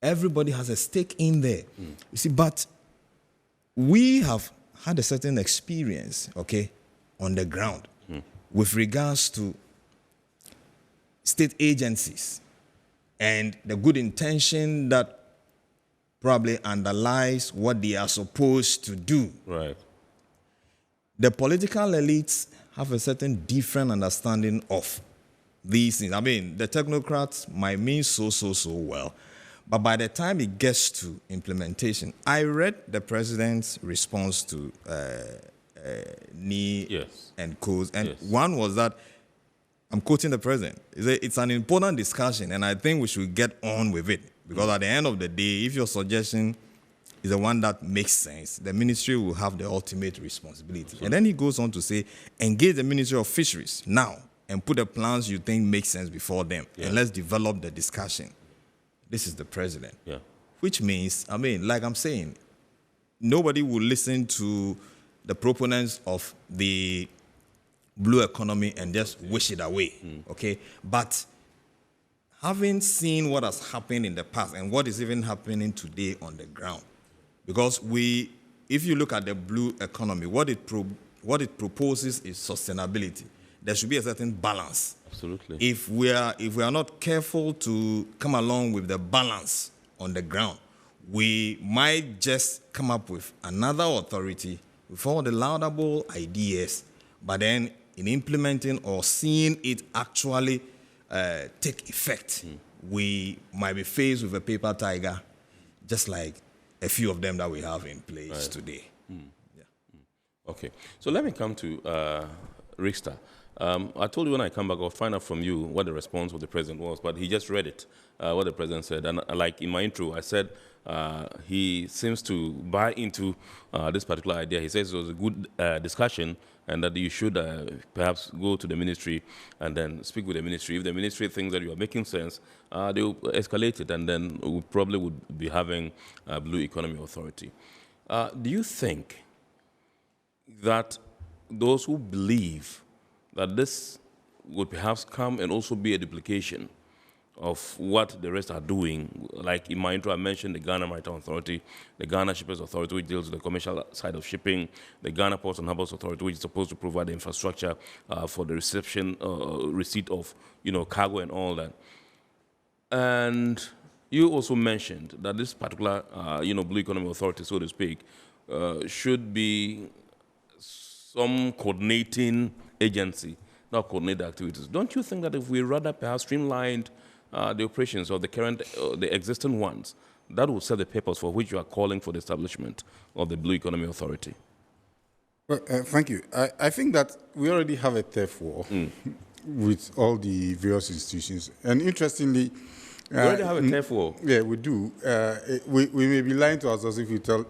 everybody has a stake in there. You see, but we have had a certain experience, okay, on the ground with regards to state agencies and the good intention that probably underlies what they are supposed to do. Right. The political elites have a certain different understanding of these things. I mean, the technocrats might mean so well, but by the time it gets to implementation, I read the president's response to NI and codes, and one was that, I'm quoting the president, it's an important discussion, and I think we should get on with it, because at the end of the day, if your suggestion is the one that makes sense, the ministry will have the ultimate responsibility. And then he goes on to say, engage the Ministry of Fisheries now and put the plans you think make sense before them, and let's develop the discussion. This is the president. Which means, I mean, like I'm saying, nobody will listen to the proponents of the blue economy and just wish it away, okay? But having seen what has happened in the past and what is even happening today on the ground, because if you look at the blue economy, what it proposes is sustainability. There should be a certain balance. Absolutely. If we are not careful to come along with the balance on the ground, we might just come up with another authority with all the laudable ideas, but then in implementing or seeing it actually take effect, we might be faced with a paper tiger, just like a few of them that we have in place today. Okay, so let me come to Richter. I told you when I come back, I'll find out from you what the response of the president was, but he just read it, what the president said. And like in my intro, I said he seems to buy into this particular idea. He says it was a good discussion and that you should perhaps go to the ministry and then speak with the ministry. If the ministry thinks that you are making sense, they will escalate it, and then we probably would be having a Blue Economy Authority. Do you think that those who believe that this would perhaps come and also be a duplication of what the rest are doing? Like in my intro, I mentioned the Ghana Maritime Authority, the Ghana Shippers Authority, which deals with the commercial side of shipping, the Ghana Ports and Harbours Authority, which is supposed to provide the infrastructure for the receipt of cargo and all that. And you also mentioned that this particular, Blue Economy Authority, so to speak, should be some coordinating agency, not coordinate the activities. Don't you think that if we rather perhaps streamlined the operations of the current, the existing ones, that would serve the purpose for which you are calling for the establishment of the Blue Economy Authority? Well, thank you. I think that we already have a turf war with all the various institutions. And interestingly, we already have a turf war. Yeah, we do. We may be lying to ourselves if we tell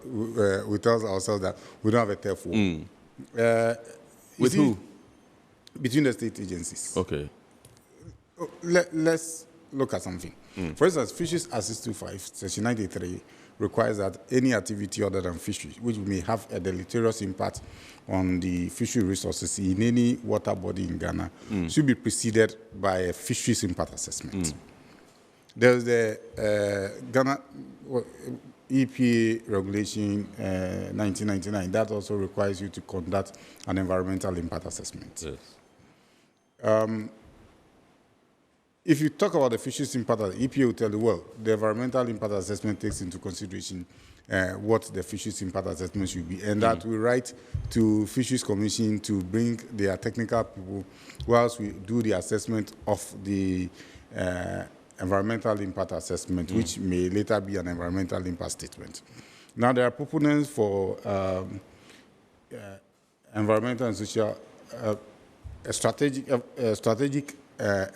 ourselves that we don't have a turf war. With who? Between the state agencies. Okay. Let's look at something. For instance, Fisheries Act 625, Section 93, requires that any activity other than fishery, which may have a deleterious impact on the fishery resources in any water body in Ghana, should be preceded by a fisheries impact assessment. There's the Ghana EPA regulation 1999 that also requires you to conduct an environmental impact assessment. Yes. If you talk about the fisheries impact, EPA will tell you, well, the environmental impact assessment takes into consideration what the fisheries impact assessment should be, and that we write to Fisheries Commission to bring their technical people whilst we do the assessment of the environmental impact assessment, which may later be an environmental impact statement. Now, there are proponents for environmental and social strategic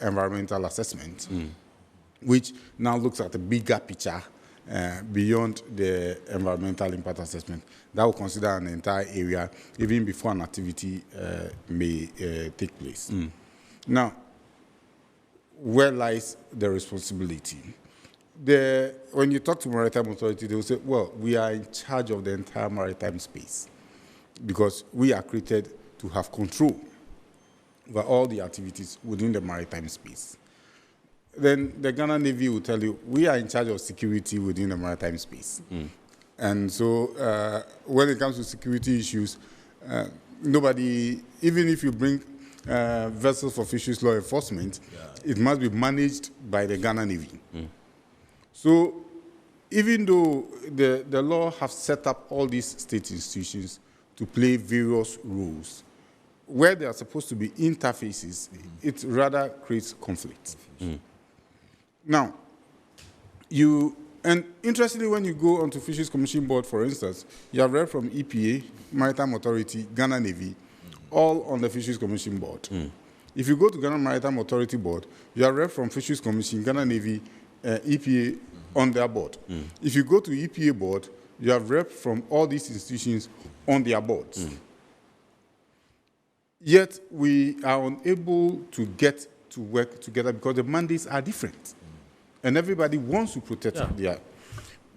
environmental assessment, which now looks at the bigger picture beyond the environmental impact assessment. That will consider an entire area even before an activity may take place. Now, where lies the responsibility? When you talk to Maritime Authority, they will say, well, we are in charge of the entire maritime space because we are created to have control over all the activities within the maritime space. Then the Ghana Navy will tell you, we are in charge of security within the maritime space. And so when it comes to security issues, nobody, even if you bring vessels for fisheries law enforcement, it must be managed by the Ghana Navy. So even though the law has set up all these state institutions to play various roles, where there are supposed to be interfaces, it rather creates conflict. Now, and interestingly, when you go onto Fisheries Commission Board, for instance, you have read from EPA, Maritime Authority, Ghana Navy, all on the Fisheries Commission Board. If you go to Ghana Maritime Authority Board, you have read from Fisheries Commission, Ghana Navy, EPA on their board. If you go to EPA Board, you have read from all these institutions on their boards. Yet we are unable to get to work together because the mandates are different. And everybody wants to protect their...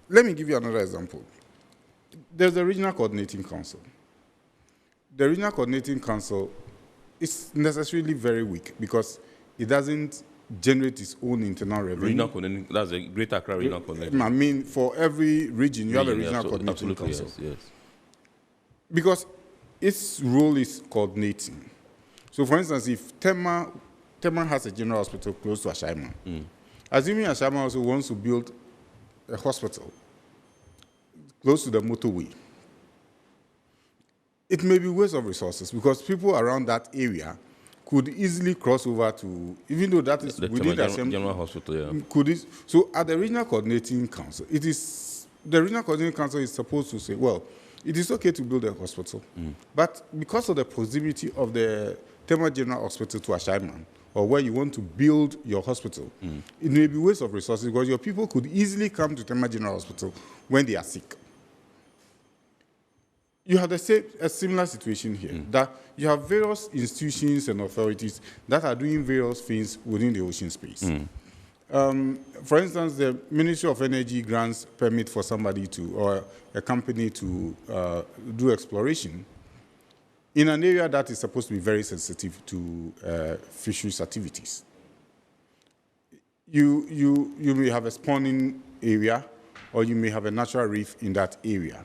Let me give you another example. There's the Regional Coordinating Council. The Regional Coordinating Council is necessarily very weak because it doesn't generate its own internal revenue. That's a Greater Accra Regional Coordinating. I mean, for every region, you have a Regional Coordinating Council. Yes. Because its role is coordinating. So, for instance, if Tema has a general hospital close to Ashaiman, assuming Ashaiman also wants to build a hospital close to the motorway, it may be waste of resources because people around that area could easily cross over to, even though that is within the general hospital. So at the Regional Coordinating Council, the Regional Coordinating Council is supposed to say, well, it is okay to build a hospital, but because of the proximity of the Tema General Hospital to Ashaiman, or where you want to build your hospital, it may be waste of resources because your people could easily come to Tema General Hospital when they are sick. You have a similar situation here, that you have various institutions and authorities that are doing various things within the ocean space. For instance, the Ministry of Energy grants permit for somebody or a company to do exploration in an area that is supposed to be very sensitive to fisheries activities. You may have a spawning area, or you may have a natural reef in that area.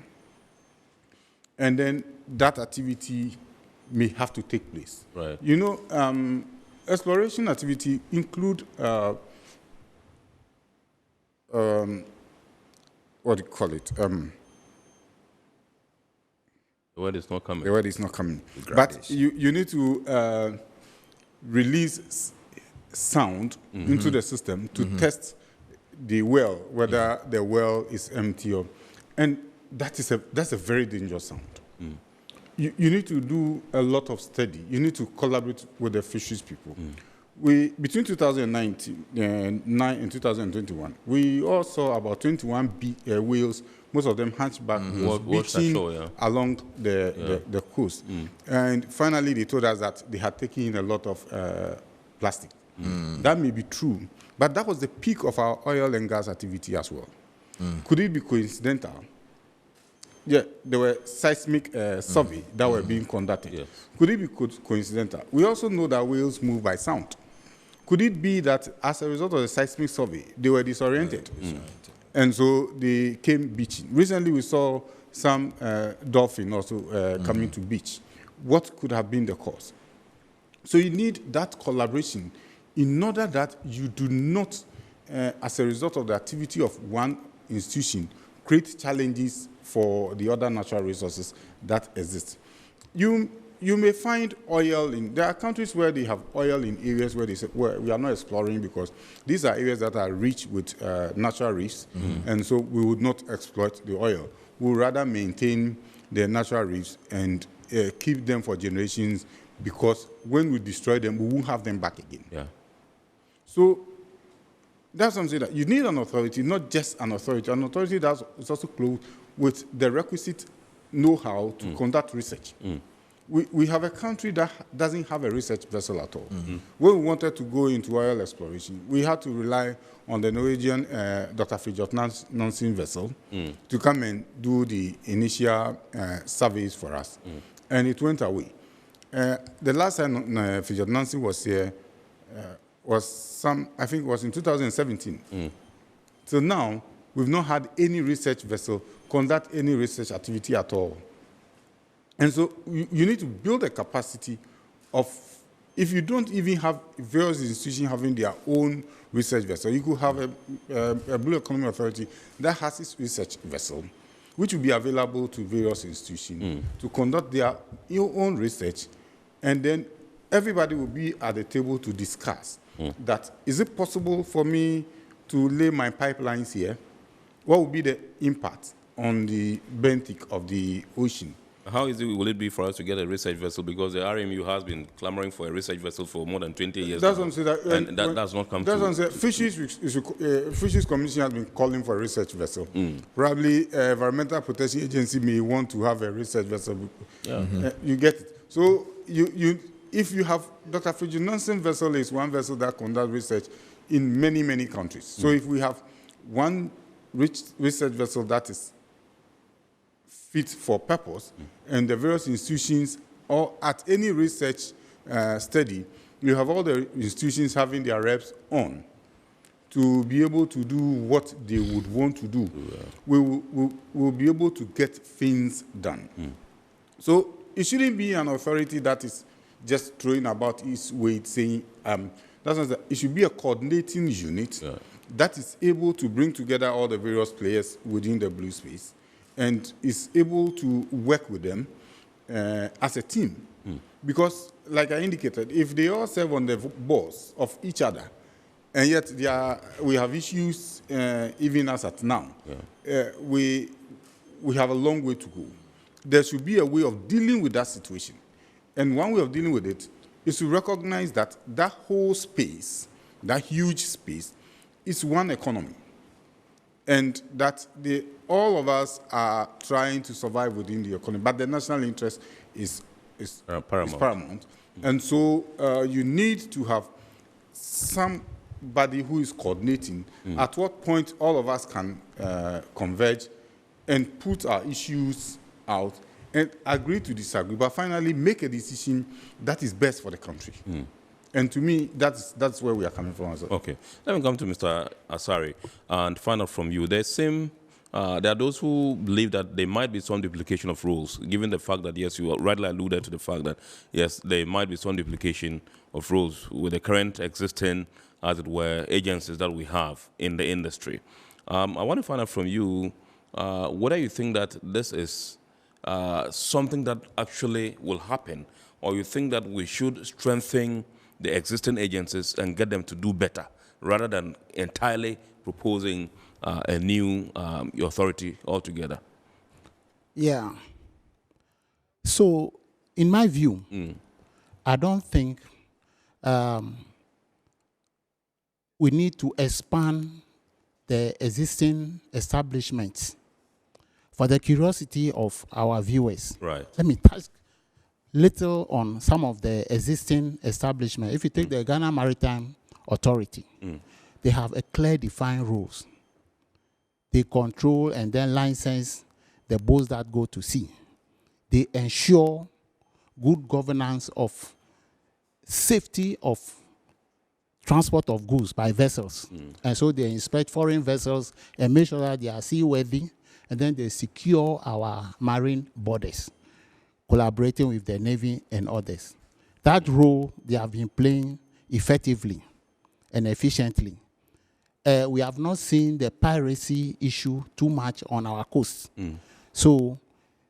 And then that activity may have to take place. Right. You know, exploration activity include what do you call it? The word is not coming. The word is not coming. But you need to release sound into the system to test the well, whether the well is empty or, and that's a very dangerous sound. You need to do a lot of study. You need to collaborate with the fisheries people. Between 2019 and 2021, we all saw about 21 whales, most of them hunchback, beaching along the coast. And finally, they told us that they had taken in a lot of plastic. That may be true, but that was the peak of our oil and gas activity as well. Could it be coincidental? Yeah, there were seismic surveys that were being conducted. Yes. Could it be coincidental? We also know that whales move by sound. Could it be that as a result of the seismic survey, they were disoriented? And so they came beaching. Recently, we saw some dolphin also coming to beach. What could have been the cause? So you need that collaboration in order that you do not, as a result of the activity of one institution, create challenges for the other natural resources that exist. You may find oil there are countries where they have oil in areas where they say, well, we are not exploring because these are areas that are rich with natural reefs, and so we would not exploit the oil. We would rather maintain the natural reefs and keep them for generations, because when we destroy them, we won't have them back again. Yeah. So that's something that you need an authority, not just an authority that is also close with the requisite know-how to conduct research. We have a country that doesn't have a research vessel at all. When we wanted to go into oil exploration, we had to rely on the Norwegian Dr. Fridtjof Nansen vessel to come and do the initial surveys for us. And it went away. The last time Fridtjof Nansen was here I think it was in 2017. So now, we've not had any research vessel conduct any research activity at all. And so you need to build a capacity of, if you don't even have various institutions having their own research vessel, you could have a Blue Economy Authority that has its research vessel, which will be available to various institutions to conduct their own research, and then everybody will be at the table to discuss that, is it possible for me to lay my pipelines here? What will be the impact on the benthic of the ocean? How easy will it be for us to get a research vessel? Because the RMU has been clamoring for a research vessel for more than 20 years. That's what I'm saying. And that does not come that's to... That's what I'm saying. Fisheries Commission has been calling for a research vessel. Probably Environmental Protection Agency may want to have a research vessel. You get it. So if you have Dr. Fridtjof Nansen vessel is one vessel that conducts research in many, many countries. So if we have one research vessel that is fit for purpose, and the various institutions, or at any research study, you have all the institutions having their reps on to be able to do what they would want to do. We'll be able to get things done. So it shouldn't be an authority that is just throwing about its weight, saying, it should be a coordinating unit that is able to bring together all the various players within the blue space and is able to work with them as a team. Because, like I indicated, if they all serve on the boards of each other, and yet we have issues even as at now, we have a long way to go. There should be a way of dealing with that situation. And one way of dealing with it is to recognize that that whole space, that huge space, is one economy. And that all of us are trying to survive within the economy, but the national interest is paramount. And so you need to have somebody who is coordinating at what point all of us can converge and put our issues out and agree to disagree, but finally make a decision that is best for the country. And to me, that's where we are coming from. Okay. Let me come to Mr. Asari and find out from you. There are those who believe that there might be some duplication of rules, given the fact that, yes, you rightly alluded to the fact that, yes, there might be some duplication of rules with the current existing, as it were, agencies that we have in the industry. I want to find out from you whether you think that this is something that actually will happen, or you think that we should strengthen the existing agencies and get them to do better, rather than entirely proposing a new authority altogether. Yeah. So, in my view, I don't think we need to expand the existing establishments. For the curiosity of our viewers, right, let me touch little on some of the existing establishments. If you take the Ghana Maritime Authority, they have a clear defined rules. They control and then license the boats that go to sea. They ensure good governance of safety of transport of goods by vessels. And so they inspect foreign vessels and make sure that they are seaworthy, and then they secure our marine borders, collaborating with the Navy and others. That role they have been playing effectively and efficiently. We have not seen the piracy issue too much on our coast. So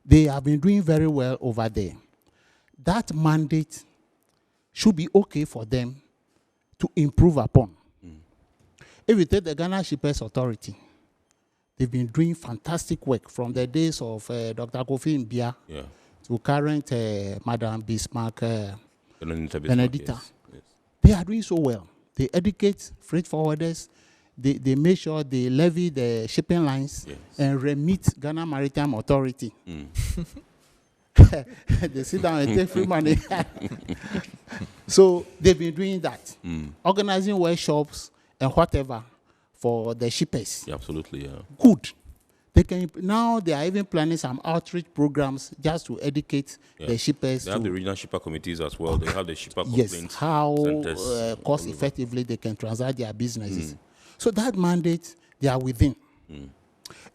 they have been doing very well over there. That mandate should be okay for them to improve upon. If you take the Ghana Shippers Authority, they've been doing fantastic work from the days of Dr. Kofi Mbia to current Madam Bismarck Benedicta. Yes. They are doing so well. They educate freight forwarders. They make sure they levy the shipping lines and remit Ghana Maritime Authority. They sit down and take free money. So they've been doing that, organizing workshops and whatever for the shippers. Yeah, absolutely, yeah. Good. They can now. They are even planning some outreach programs just to educate the shippers. They have the regional shipper committees as well. They have the shipper yes, complaints how centers cost effectively they can transact their businesses. So that mandate they are within.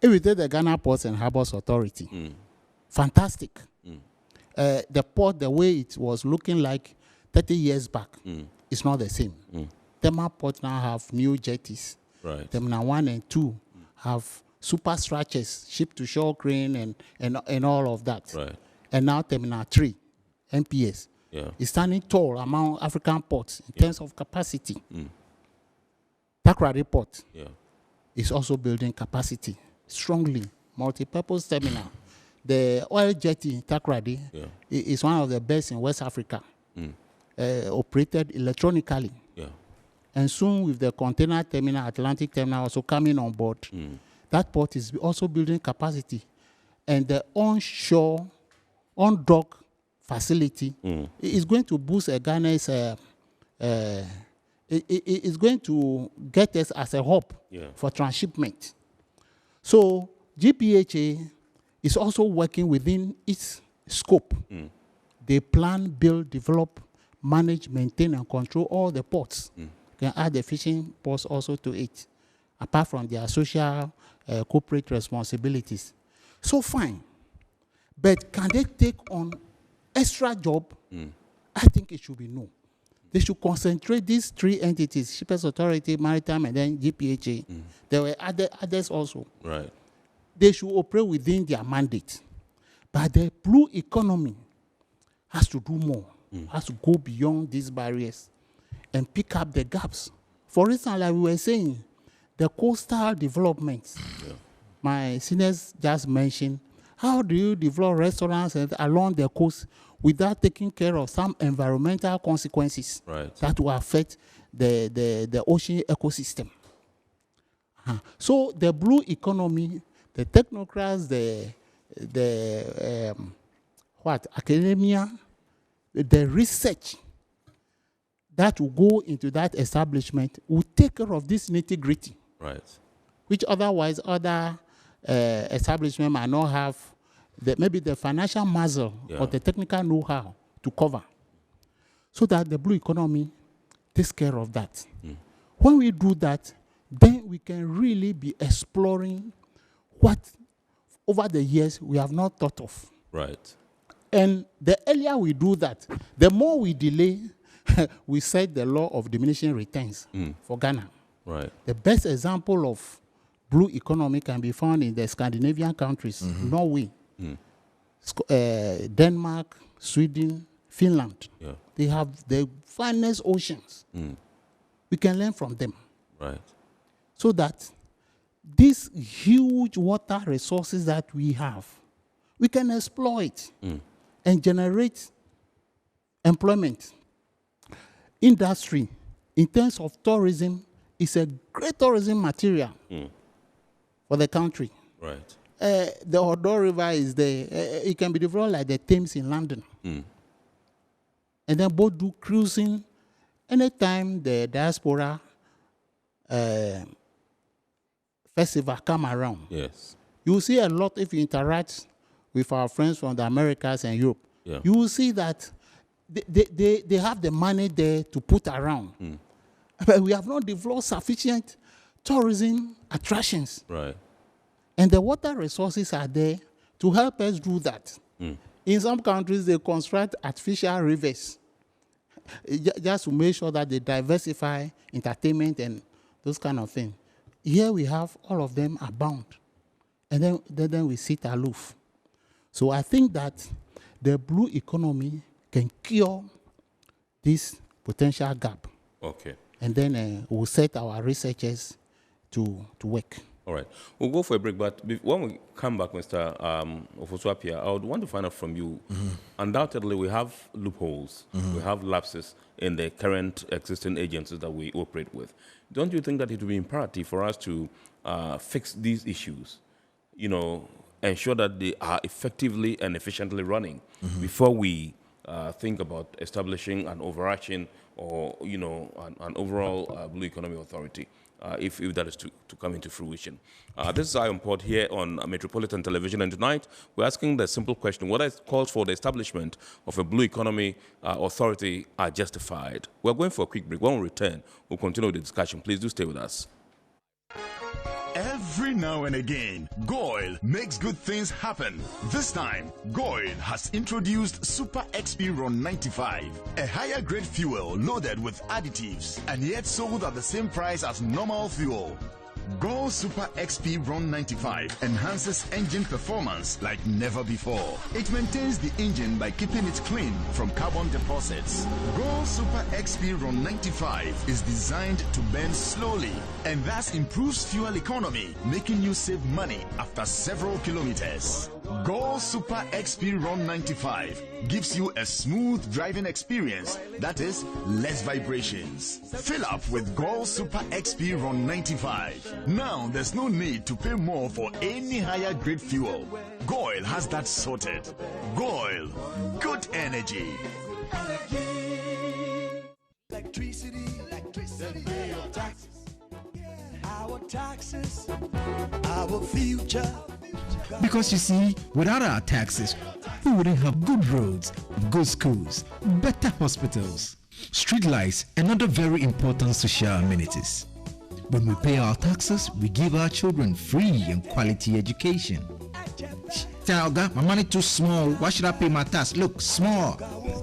If we take the Ghana Ports and Harbours Authority, fantastic. The port, the way it was looking like 30 years back, is not the same. Tema Port now have new jetties. Right. Terminal 1 and 2 have super structures, ship-to-shore crane and all of that. Right. And now Terminal 3, MPS, is standing tall among African ports in terms of capacity. Takrady Port is also building capacity strongly, multi-purpose terminal. The oil jetty Takrady is one of the best in West Africa, operated electronically. And soon with the container terminal, Atlantic terminal also coming on board, that port is also building capacity. And the onshore, on-dock facility is going to boost Ghana's, it is going to get us as a hub for transshipment. So GPHA is also working within its scope. They plan, build, develop, manage, maintain, and control all the ports. Can add the fishing ports also to it, apart from their social corporate responsibilities. So fine. But can they take on extra job? I think it should be no. They should concentrate these three entities, Shippers Authority, Maritime, and then GPHA. There were others also. Right. They should operate within their mandate. But the blue economy has to do more, has to go beyond these barriers and pick up the gaps. For instance, like we were saying, the coastal development, my seniors just mentioned, how do you develop restaurants along the coast without taking care of some environmental consequences that will affect the ocean ecosystem? So the blue economy, the technocrats, academia, the research that will go into that establishment will take care of this nitty-gritty, which otherwise other establishments might not have maybe the financial muscle or the technical know-how to cover. So that the blue economy takes care of that. When we do that, then we can really be exploring what over the years we have not thought of. Right. And the earlier we do that, the more we delay, we set the law of diminishing returns for Ghana. Right. The best example of blue economy can be found in the Scandinavian countries, Norway, Denmark, Sweden, Finland. Yeah. They have the finest oceans. We can learn from them. Right. So that these huge water resources that we have, we can exploit and generate employment. Industry, in terms of tourism, is a great tourism material for the country. Right. The Odo River is there. It can be developed like the Thames in London. And then both do cruising. Anytime the diaspora festival come around, yes, you will see a lot if you interact with our friends from the Americas and Europe. Yeah. You will see that they have the money there to put around. But we have not developed sufficient tourism attractions. Right. And the water resources are there to help us do that. In some countries, they construct artificial rivers just to make sure that they diversify entertainment and those kind of things. Here we have all of them abound. And then we sit aloof. So I think that the blue economy can cure this potential gap. Okay. And then we'll set our researchers to work. All right. We'll go for a break, but when we come back, Mr. Ofosu-Appiah, I would want to find out from you. Undoubtedly, we have loopholes. We have lapses in the current existing agencies that we operate with. Don't you think that it would be imperative for us to fix these issues, ensure that they are effectively and efficiently running before we think about establishing an overarching or, an overall blue economy authority? If that is to come into fruition. This is Iron Port here on Metropolitan Television, and tonight we're asking the simple question: whether calls for the establishment of a blue economy authority are justified. We're going for a quick break. When we return, we'll continue with the discussion. Please do stay with us. Every now and again, Goil makes good things happen. This time, Goil has introduced Super XP Ron 95, a higher grade fuel loaded with additives and yet sold at the same price as normal fuel. Goil Super XP Ron 95 enhances engine performance like never before. It maintains the engine by keeping it clean from carbon deposits. Goil Super XP Ron 95 is designed to burn slowly and thus improves fuel economy, making you save money after several kilometers. Goil Super XP Ron 95 gives you a smooth driving experience, that is, less vibrations. Fill up with Goil Super XP Ron 95. Now there's no need to pay more for any higher grade fuel. Goil has that sorted. Goil, good energy. Electricity, pay your taxes. Our taxes, our future. Because you see, without our taxes, we wouldn't have good roads, good schools, better hospitals, street lights, and other very important social amenities. When we pay our taxes, we give our children free and quality education. Talga, my money too small. Why should I pay my tax? Look, small.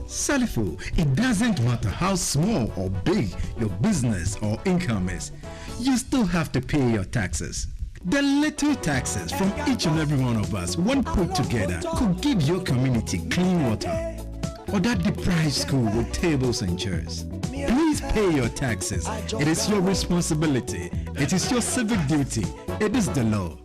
Salifo, it doesn't matter how small or big your business or income is. You still have to pay your taxes. The little taxes from each and every one of us, when put together, could give your community clean water or that deprived school with tables and chairs. Please pay your taxes. It is your responsibility. It is your civic duty. It is the law.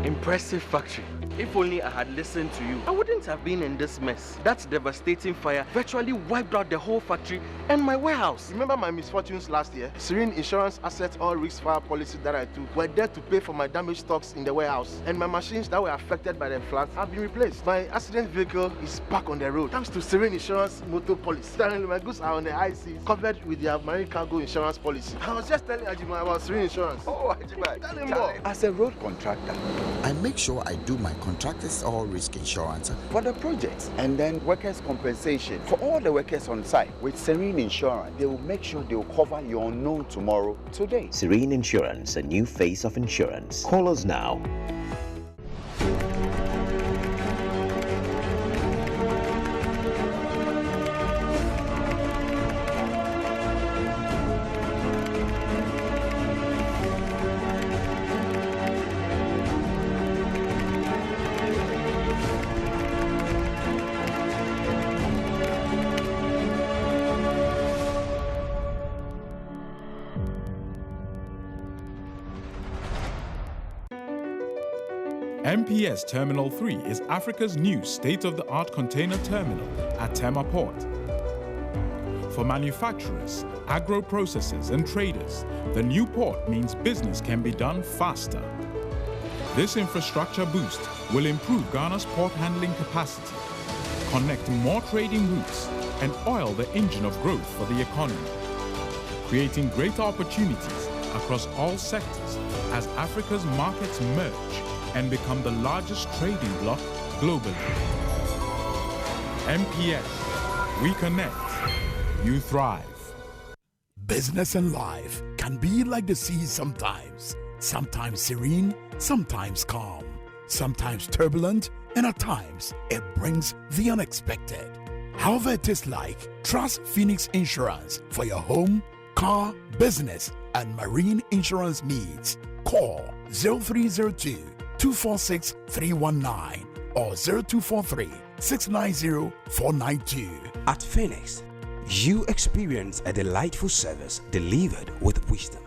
Impressive factory. If only I had listened to you, I wouldn't have been in this mess. That devastating fire virtually wiped out the whole factory and my warehouse. Remember my misfortunes last year? Serene Insurance Asset All Risk Fire policy that I took were there to pay for my damaged stocks in the warehouse. And my machines that were affected by the floods have been replaced. My accident vehicle is back on the road thanks to Serene Insurance motor policy. Currently, my goods are on the IC, covered with their marine cargo insurance policy. I was just telling Ajima about Serene Insurance. Oh, Ajima, tell him more. As a road contractor, I make sure I do my contractors all risk insurance for the projects and then workers' compensation for all the workers on site. With Serene Insurance, they will make sure they will cover your unknown tomorrow today. Serene Insurance, a new face of insurance. Call us now. MPS Terminal 3 is Africa's new state-of-the-art container terminal at Tema Port. For manufacturers, agro-processors and traders, the new port means business can be done faster. This infrastructure boost will improve Ghana's port handling capacity, connect more trading routes, and oil the engine of growth for the economy, creating greater opportunities across all sectors as Africa's markets merge and become the largest trading bloc globally. MPS, we connect, you thrive. Business and life can be like the sea sometimes. Sometimes serene, sometimes calm, sometimes turbulent, and at times it brings the unexpected. However it is like, trust Phoenix Insurance for your home, car, business, and marine insurance needs. Call 0302 246 319 or 0243 690 492. At Phoenix, you experience a delightful service delivered with wisdom.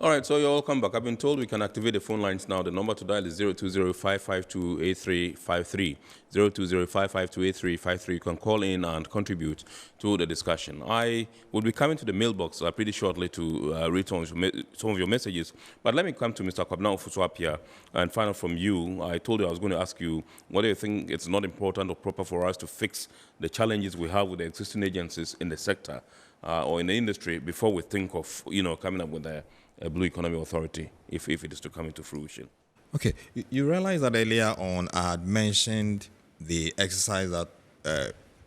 All right, so you're welcome back. I've been told we can activate the phone lines now. The number to dial is 020-552-8353. 020-552-8353. You can call in and contribute to the discussion. I will be coming to the mailbox pretty shortly to read some of your messages. But let me come to Mr. Kwabena Ofusuapia and find out from you. I told you I was going to ask you, what do you think it's not important or proper for us to fix the challenges we have with the existing agencies in the sector or in the industry before we think of, coming up with a Blue Economy Authority, if it is to come into fruition? Okay, you realize that earlier on I had mentioned the exercise that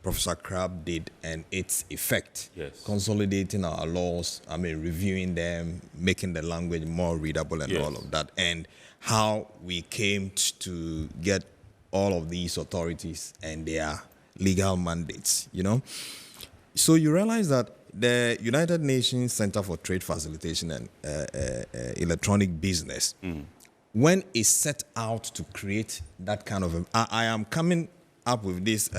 Professor Crabb did and its effect. Yes. Consolidating our laws, reviewing them, making the language more readable and all of that, and how we came to get all of these authorities and their legal mandates, So you realize that the United Nations Center for Trade Facilitation and Electronic Business, when it set out to create that kind of... I am coming up with this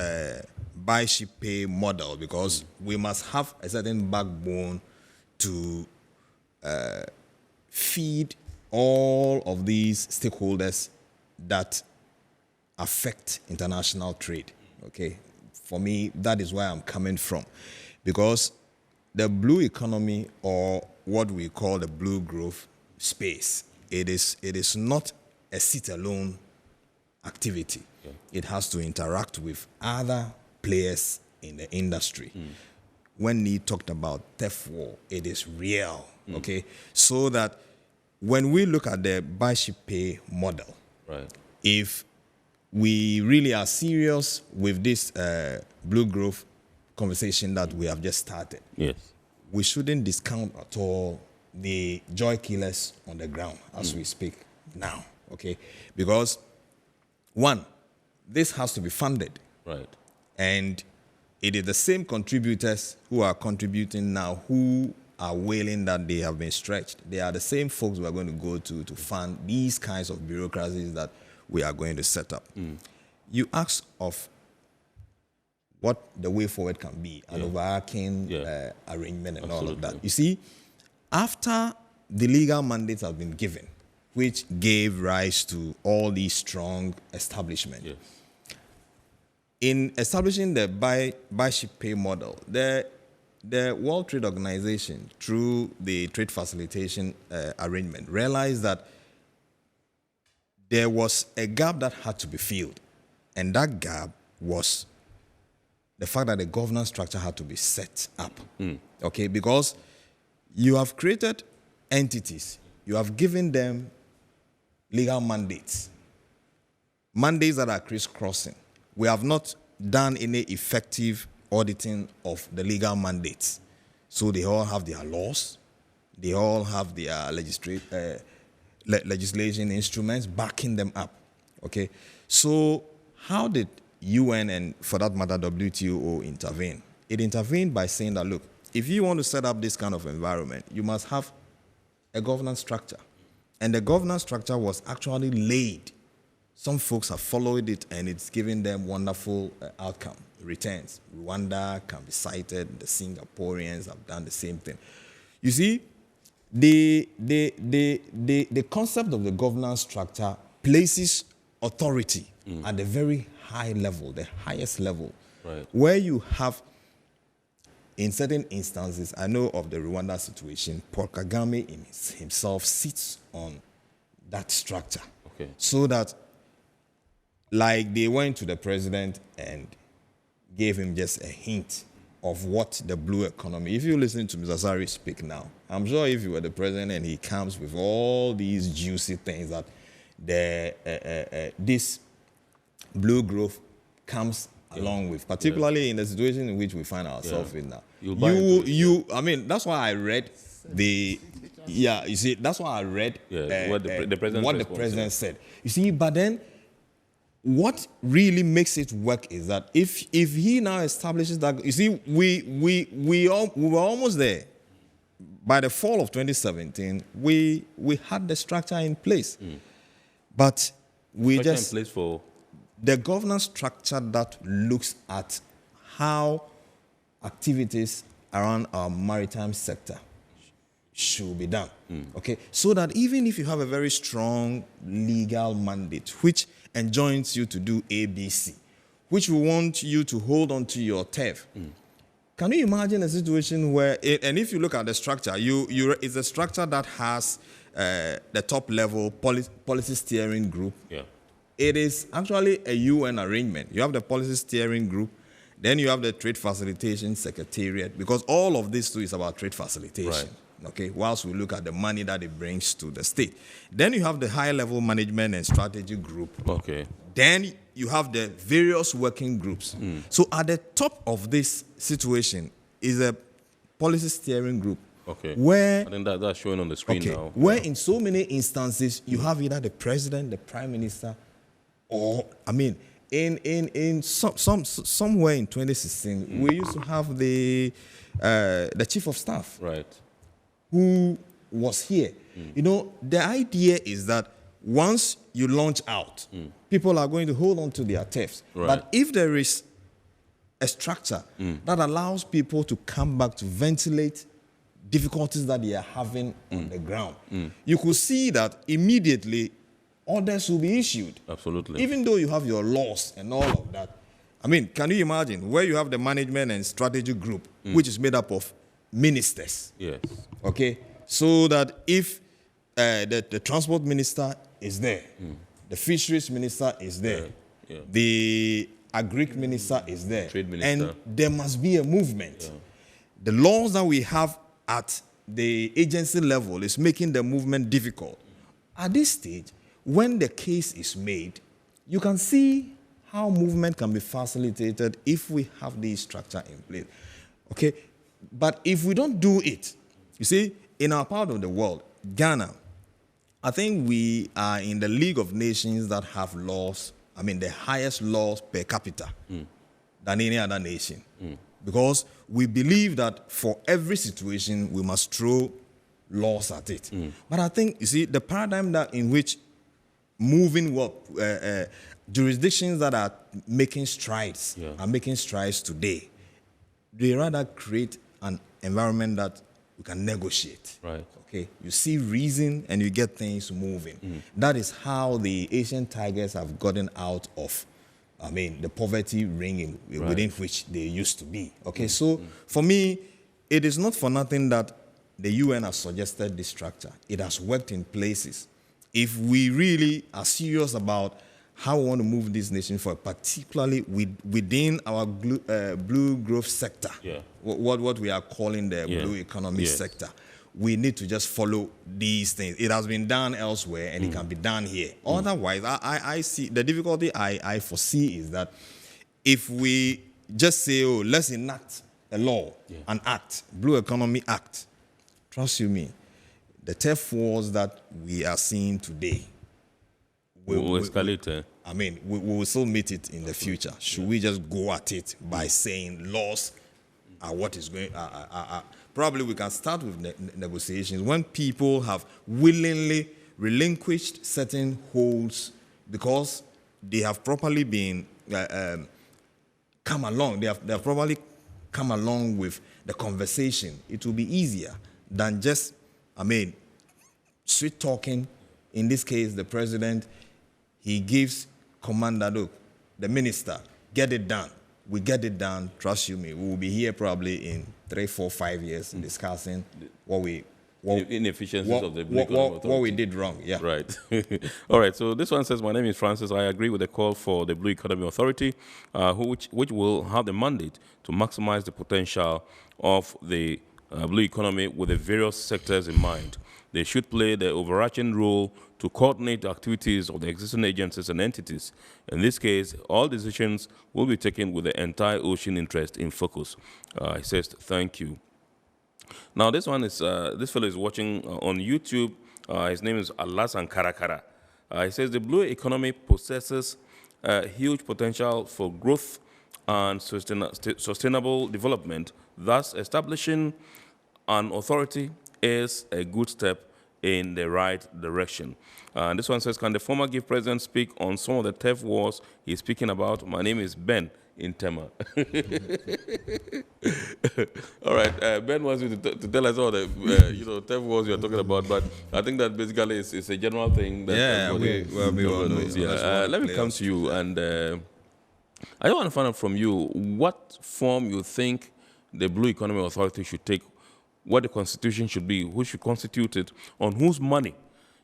buy, ship, pay model because we must have a certain backbone to feed all of these stakeholders that affect international trade. Okay, for me, that is where I'm coming from, because the blue economy, or what we call the blue growth space, it is not a sit-alone activity. Okay. It has to interact with other players in the industry. When he talked about theft war, it is real. Okay, so that when we look at the buy, ship, pay model, right, if we really are serious with this blue growth conversation that we have just started, yes, we shouldn't discount at all the joy killers on the ground as we speak now, okay? Because, one, this has to be funded. Right. And it is the same contributors who are contributing now who are wailing that they have been stretched. They are the same folks we are going to go to fund these kinds of bureaucracies that we are going to set up. You ask of what the way forward can be, an overarching arrangement and all of that. You see, after the legal mandates have been given, which gave rise to all these strong establishments, in establishing the buy, ship, pay model, the World Trade Organization, through the trade facilitation arrangement, realized that there was a gap that had to be filled. And that gap was the fact that the governance structure had to be set up. Okay, because you have created entities, you have given them legal mandates that are crisscrossing. We have not done any effective auditing of the legal mandates. So they all have their laws, they all have their legislation instruments backing them up. Okay, so how did UN and, for that matter, WTO intervene? It intervened by saying that, look, if you want to set up this kind of environment, you must have a governance structure. And the governance structure was actually laid. Some folks have followed it, and it's giving them wonderful outcome, returns. Rwanda can be cited. The Singaporeans have done the same thing. You see, the concept of the governance structure places authority at the very high level, the highest level, where you have, in certain instances, I know of the Rwanda situation, Paul Kagame himself sits on that structure. Okay. So that, like, they went to the president and gave him just a hint of what the blue economy, if you listen to Mr. Sari speak now, I'm sure if you were the president and he comes with all these juicy things that this blue growth comes along with, particularly in the situation in which we find ourselves in now. I mean, that's why I read you see, that's why I read what the president said. You see, but then what really makes it work is that if he now establishes that, you see, we were almost there. By the fall of 2017, we had the structure in place, but we just in place for the governance structure that looks at how activities around our maritime sector should be done. Okay, so that even if you have a very strong legal mandate which enjoins you to do ABC, which we want you to hold on to your turf. Can you imagine a situation where, and if you look at the structure, it's a structure that has the top level policy steering group. Yeah. It is actually a UN arrangement. You have the policy steering group, then you have the trade facilitation secretariat, because all of this too is about trade facilitation. Right. Okay, whilst we look at the money that it brings to the state. Then you have the high-level management and strategy group. Okay. Then you have the various working groups. So at the top of this situation is a policy steering group. Okay. Where I think that's showing on the screen now. Where in so many instances you have either the president, the prime minister, or I mean, in somewhere in 2016, we used to have the chief of staff. Right. Who was here. You know, the idea is that once you launch out, people are going to hold on to their turfs. Right. But if there is a structure that allows people to come back to ventilate difficulties that they are having on the ground, you could see that immediately orders will be issued. Absolutely. Even though you have your laws and all of that. I mean, can you imagine where you have the management and strategy group, which is made up of ministers? Yes. Okay, so that if the transport minister is there, the fisheries minister is there, the agric minister is there, trade minister, and there must be a movement. The laws that we have at the agency level is making the movement difficult. At this stage, when the case is made, you can see how movement can be facilitated if we have this structure in place. Okay, but if we don't do it, you see, in our part of the world, Ghana, I think we are in the League of Nations that have laws, I mean, the highest laws per capita than any other nation. Because we believe that for every situation, we must throw laws at it. But I think, you see, the paradigm that in which moving jurisdictions that are making strides today, they rather create an environment that we can negotiate. Right. Okay. You see reason and you get things moving. That is how the Asian tigers have gotten out of, I mean, the poverty ring within which they used to be. Okay. So for me, it is not for nothing that the UN has suggested this structure. It has worked in places. If we really are serious about how we want to move this nation forward, particularly within our blue growth sector, what we are calling the blue economy sector, we need to just follow these things. It has been done elsewhere and it can be done here. Otherwise, I see the difficulty I foresee is that if we just say, oh, let's enact a law, an act, Blue Economy Act, trust you me, the turf wars that we are seeing today will escalate. I mean, we will still meet it in the future. Should we just go at it by saying laws are what is going? Probably we can start with negotiations when people have willingly relinquished certain holds because they have properly been come along. They have probably come along with the conversation. It will be easier than just I mean, sweet talking. In this case, the president, he gives command that, look, the minister, get it done. We get it done, trust you me. We will be here probably in 3, 4, 5 years discussing inefficiencies of the Blue Economy Authority. What we did wrong, yeah. Right. All right, so this one says, my name is Francis. I agree with the call for the Blue Economy Authority, which will have the mandate to maximize the potential of the blue economy with the various sectors in mind. They should play the overarching role to coordinate the activities of the existing agencies and entities. In this case, all decisions will be taken with the entire ocean interest in focus. He says, thank you. Now, this one is, this fellow is watching on YouTube. His name is Alasan Karakara. He says, the blue economy possesses huge potential for growth and sustainable development. Thus, establishing an authority is a good step in the right direction. This one says, can the former GIF president speak on some of the theft wars he's speaking about? My name is Ben in Tema. All right, Ben wants you to tell us all the theft wars you're talking about, but I think that basically it's a general thing. That let me come to you, and I want to find out from you what form you think the Blue Economy Authority should take, what the constitution should be, who should constitute it, on whose money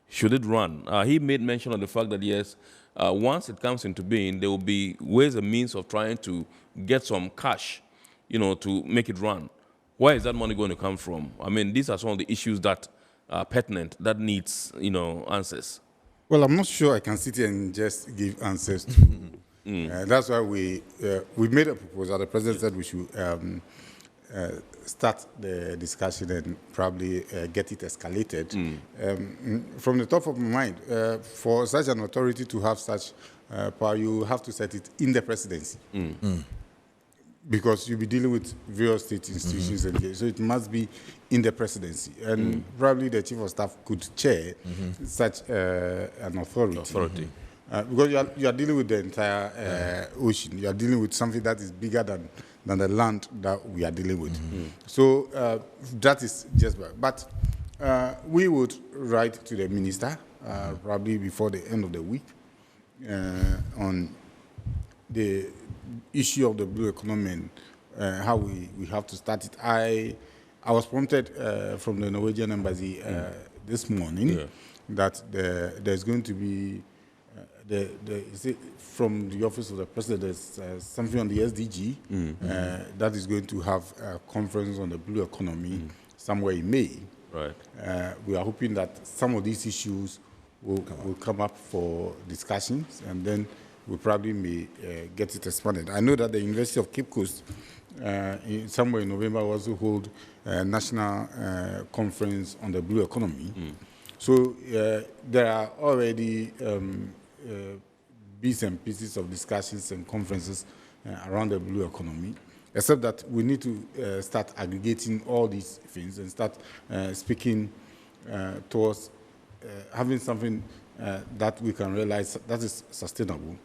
should it run. He made mention of the fact that, yes, once it comes into being, there will be ways and means of trying to get some cash, to make it run. Where is that money going to come from? I mean, these are some of the issues that are pertinent, that needs, answers. Well, I'm not sure I can sit here and just give answers to. That's why we made a proposal. The president said we should start the discussion and probably get it escalated. From the top of my mind, for such an authority to have such power, you have to set it in the presidency. Because you'll be dealing with various state institutions, and so it must be in the presidency. And probably the chief of staff could chair such an authority. Because you are dealing with the entire ocean. You are dealing with something that is bigger than the land that we are dealing with. So that is just bad. But we would write to the minister probably before the end of the week on the issue of the blue economy and how we have to start it. I was prompted from the Norwegian embassy this morning that there's going to be from the office of the president, there's something on the SDG that is going to have a conference on the blue economy somewhere in May. Right. We are hoping that some of these issues will come up for discussions, and then we probably may get it expanded. I know that the University of Cape Coast, somewhere in November, will also hold a national conference on the blue economy. So there are already bits and pieces of discussions and conferences around the blue economy, except that we need to start aggregating all these things and start speaking towards having something that we can realize that is sustainable.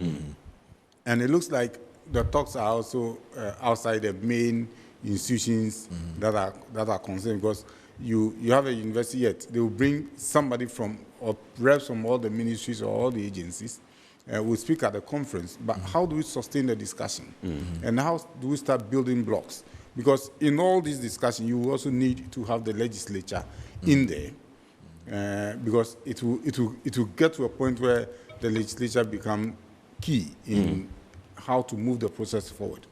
And it looks like the talks are also outside the main institutions that are concerned, because you have a university yet, they will bring somebody from, or reps from all the ministries or all the agencies, will speak at the conference. But how do we sustain the discussion? And how do we start building blocks? Because in all this discussion, you also need to have the legislature in there, because it will get to a point where the legislature become key in how to move the process forward.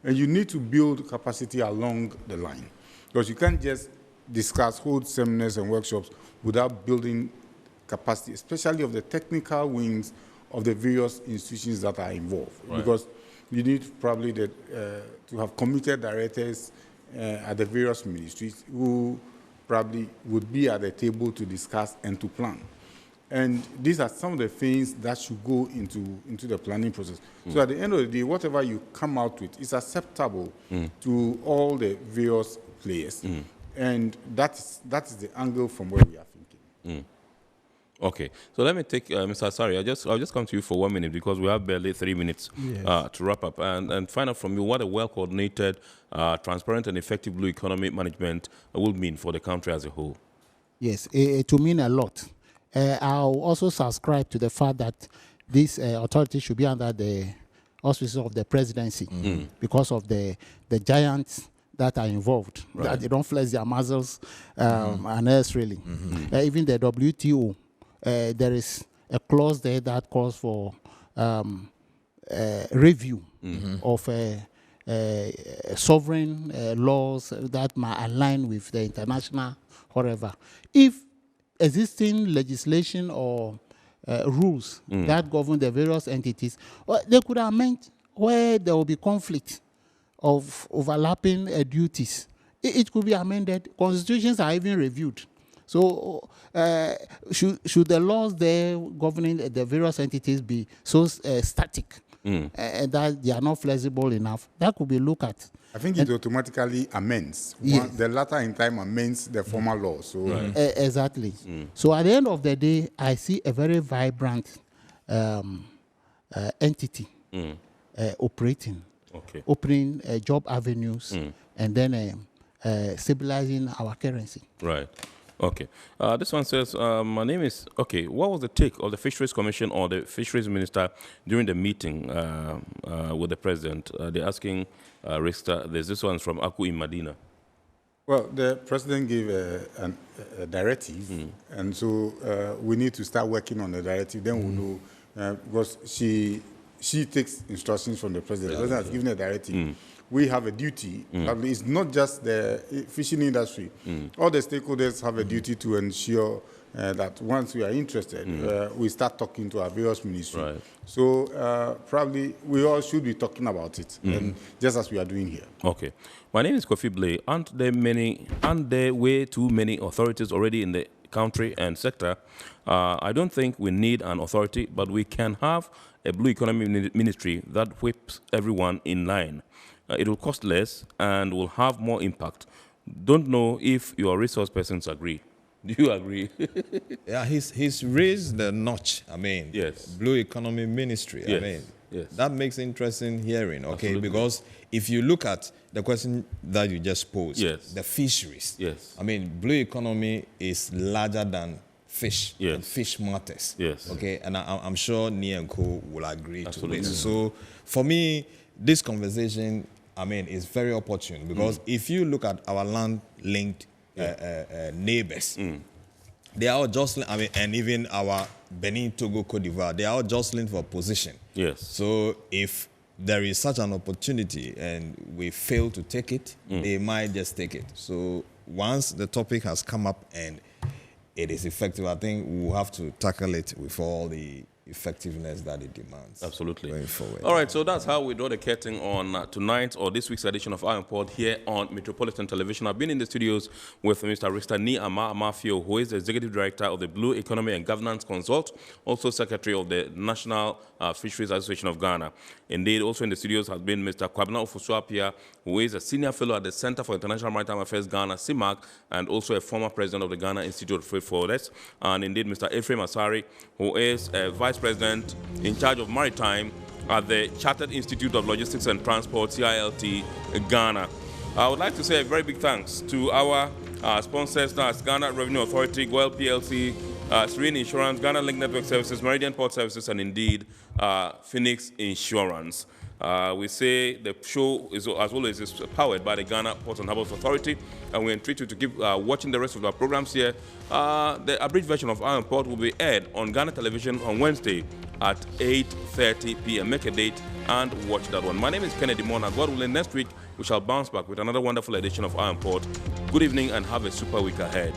And you need to build capacity along the line, because you can't just discuss, hold seminars and workshops without building capacity, especially of the technical wings of the various institutions that are involved. Right. Because you need probably to have committed directors at the various ministries who probably would be at the table to discuss and to plan. And these are some of the things that should go into the planning process. So at the end of the day, whatever you come out with is acceptable to all the various players. And that is the angle from where we are thinking. Okay, so let me take Mr. Asari. I'll just come to you for 1 minute, because we have barely 3 minutes to wrap up, and find out from you what a well-coordinated, transparent, and effective blue economy management will mean for the country as a whole. Yes, to mean a lot. I'll also subscribe to the fact that this authority should be under the auspices of the presidency because of the giants that are involved, that they don't flex their muscles unnecessarily. Even the WTO, there is a clause there that calls for review of sovereign laws that might align with the international whatever. If existing legislation or rules that govern the various entities, they could amend where there will be conflict of overlapping duties. It could be amended. Constitutions are even reviewed. So should the laws there governing the various entities be so static that they are not flexible enough? That could be looked at. I think it automatically amends. Yes. The latter in time amends the former law. So exactly. So at the end of the day, I see a very vibrant entity operating, opening job avenues, and then stabilizing our currency. Right. Okay. This one says, my name is, what was the take of the Fisheries Commission or the Fisheries Minister during the meeting with the President? They're asking Richter, there's this one from Aku in Medina. Well, the President gave a directive, and so we need to start working on the directive. Then we'll know, because she takes instructions from the President. The President has given a directive. We have a duty. It's not just the fishing industry. All the stakeholders have a duty to ensure that once we are interested, we start talking to our various ministries. Right. So probably we all should be talking about it, and just as we are doing here. Okay. My name is Kofi Blay. Aren't there way too many authorities already in the country and sector? I don't think we need an authority, but we can have a blue economy ministry that whips everyone in line. It will cost less and will have more impact. Don't know if your resource persons agree. Do you agree? Yeah, he's raised the notch. I mean, yes. Blue Economy Ministry. Yes. I mean, yes. That makes interesting hearing. Okay, Absolutely. because if you look at the question that you just posed, yes. the fisheries. Yes. I mean, blue economy is larger than fish and fish matters. Yes. Okay, and I'm sure Nia and Co will agree Absolutely. to this. So for me, this conversation, I mean, is very opportune because if you look at our land-linked neighbors, they are all jostling. I mean, and even our Benin, Togo, Cote d'Ivoire, they are all jostling for position. Yes. So if there is such an opportunity and we fail to take it, they might just take it. So once the topic has come up and it is effective, I think we will have to tackle it with all the effectiveness that it demands. Absolutely. Going forward. All right, so that's how we draw the curtain on tonight's or this week's edition of Iron Pod here on Metropolitan Television. I've been in the studios with Mr. Richter Ni Amafio, who is the Executive Director of the Blue Economy and Governance Consult, also Secretary of the National Fisheries Association of Ghana. Indeed, also in the studios has been Mr. Kwabena Ofosuapia, who is a Senior Fellow at the Center for International Maritime Affairs Ghana, CIMAC, and also a former President of the Ghana Institute of Freight Forwarders. And indeed, Mr. Ephraim Asari, who is a Vice President in charge of Maritime at the Chartered Institute of Logistics and Transport, CILT, Ghana. I would like to say a very big thanks to our sponsors, that's Ghana Revenue Authority, Goil PLC, Serene Insurance, Ghana Link Network Services, Meridian Port Services, and indeed, Phoenix Insurance. We say the show is, as always, is powered by the Ghana Ports and Harbours Authority, and we entreat you to keep watching the rest of our programs here. The abridged version of Iron Port will be aired on Ghana Television on Wednesday at 8:30 p.m. Make a date and watch that one. My name is Kennedy Mona. God willing, next week we shall bounce back with another wonderful edition of Iron Port. Good evening and have a super week ahead.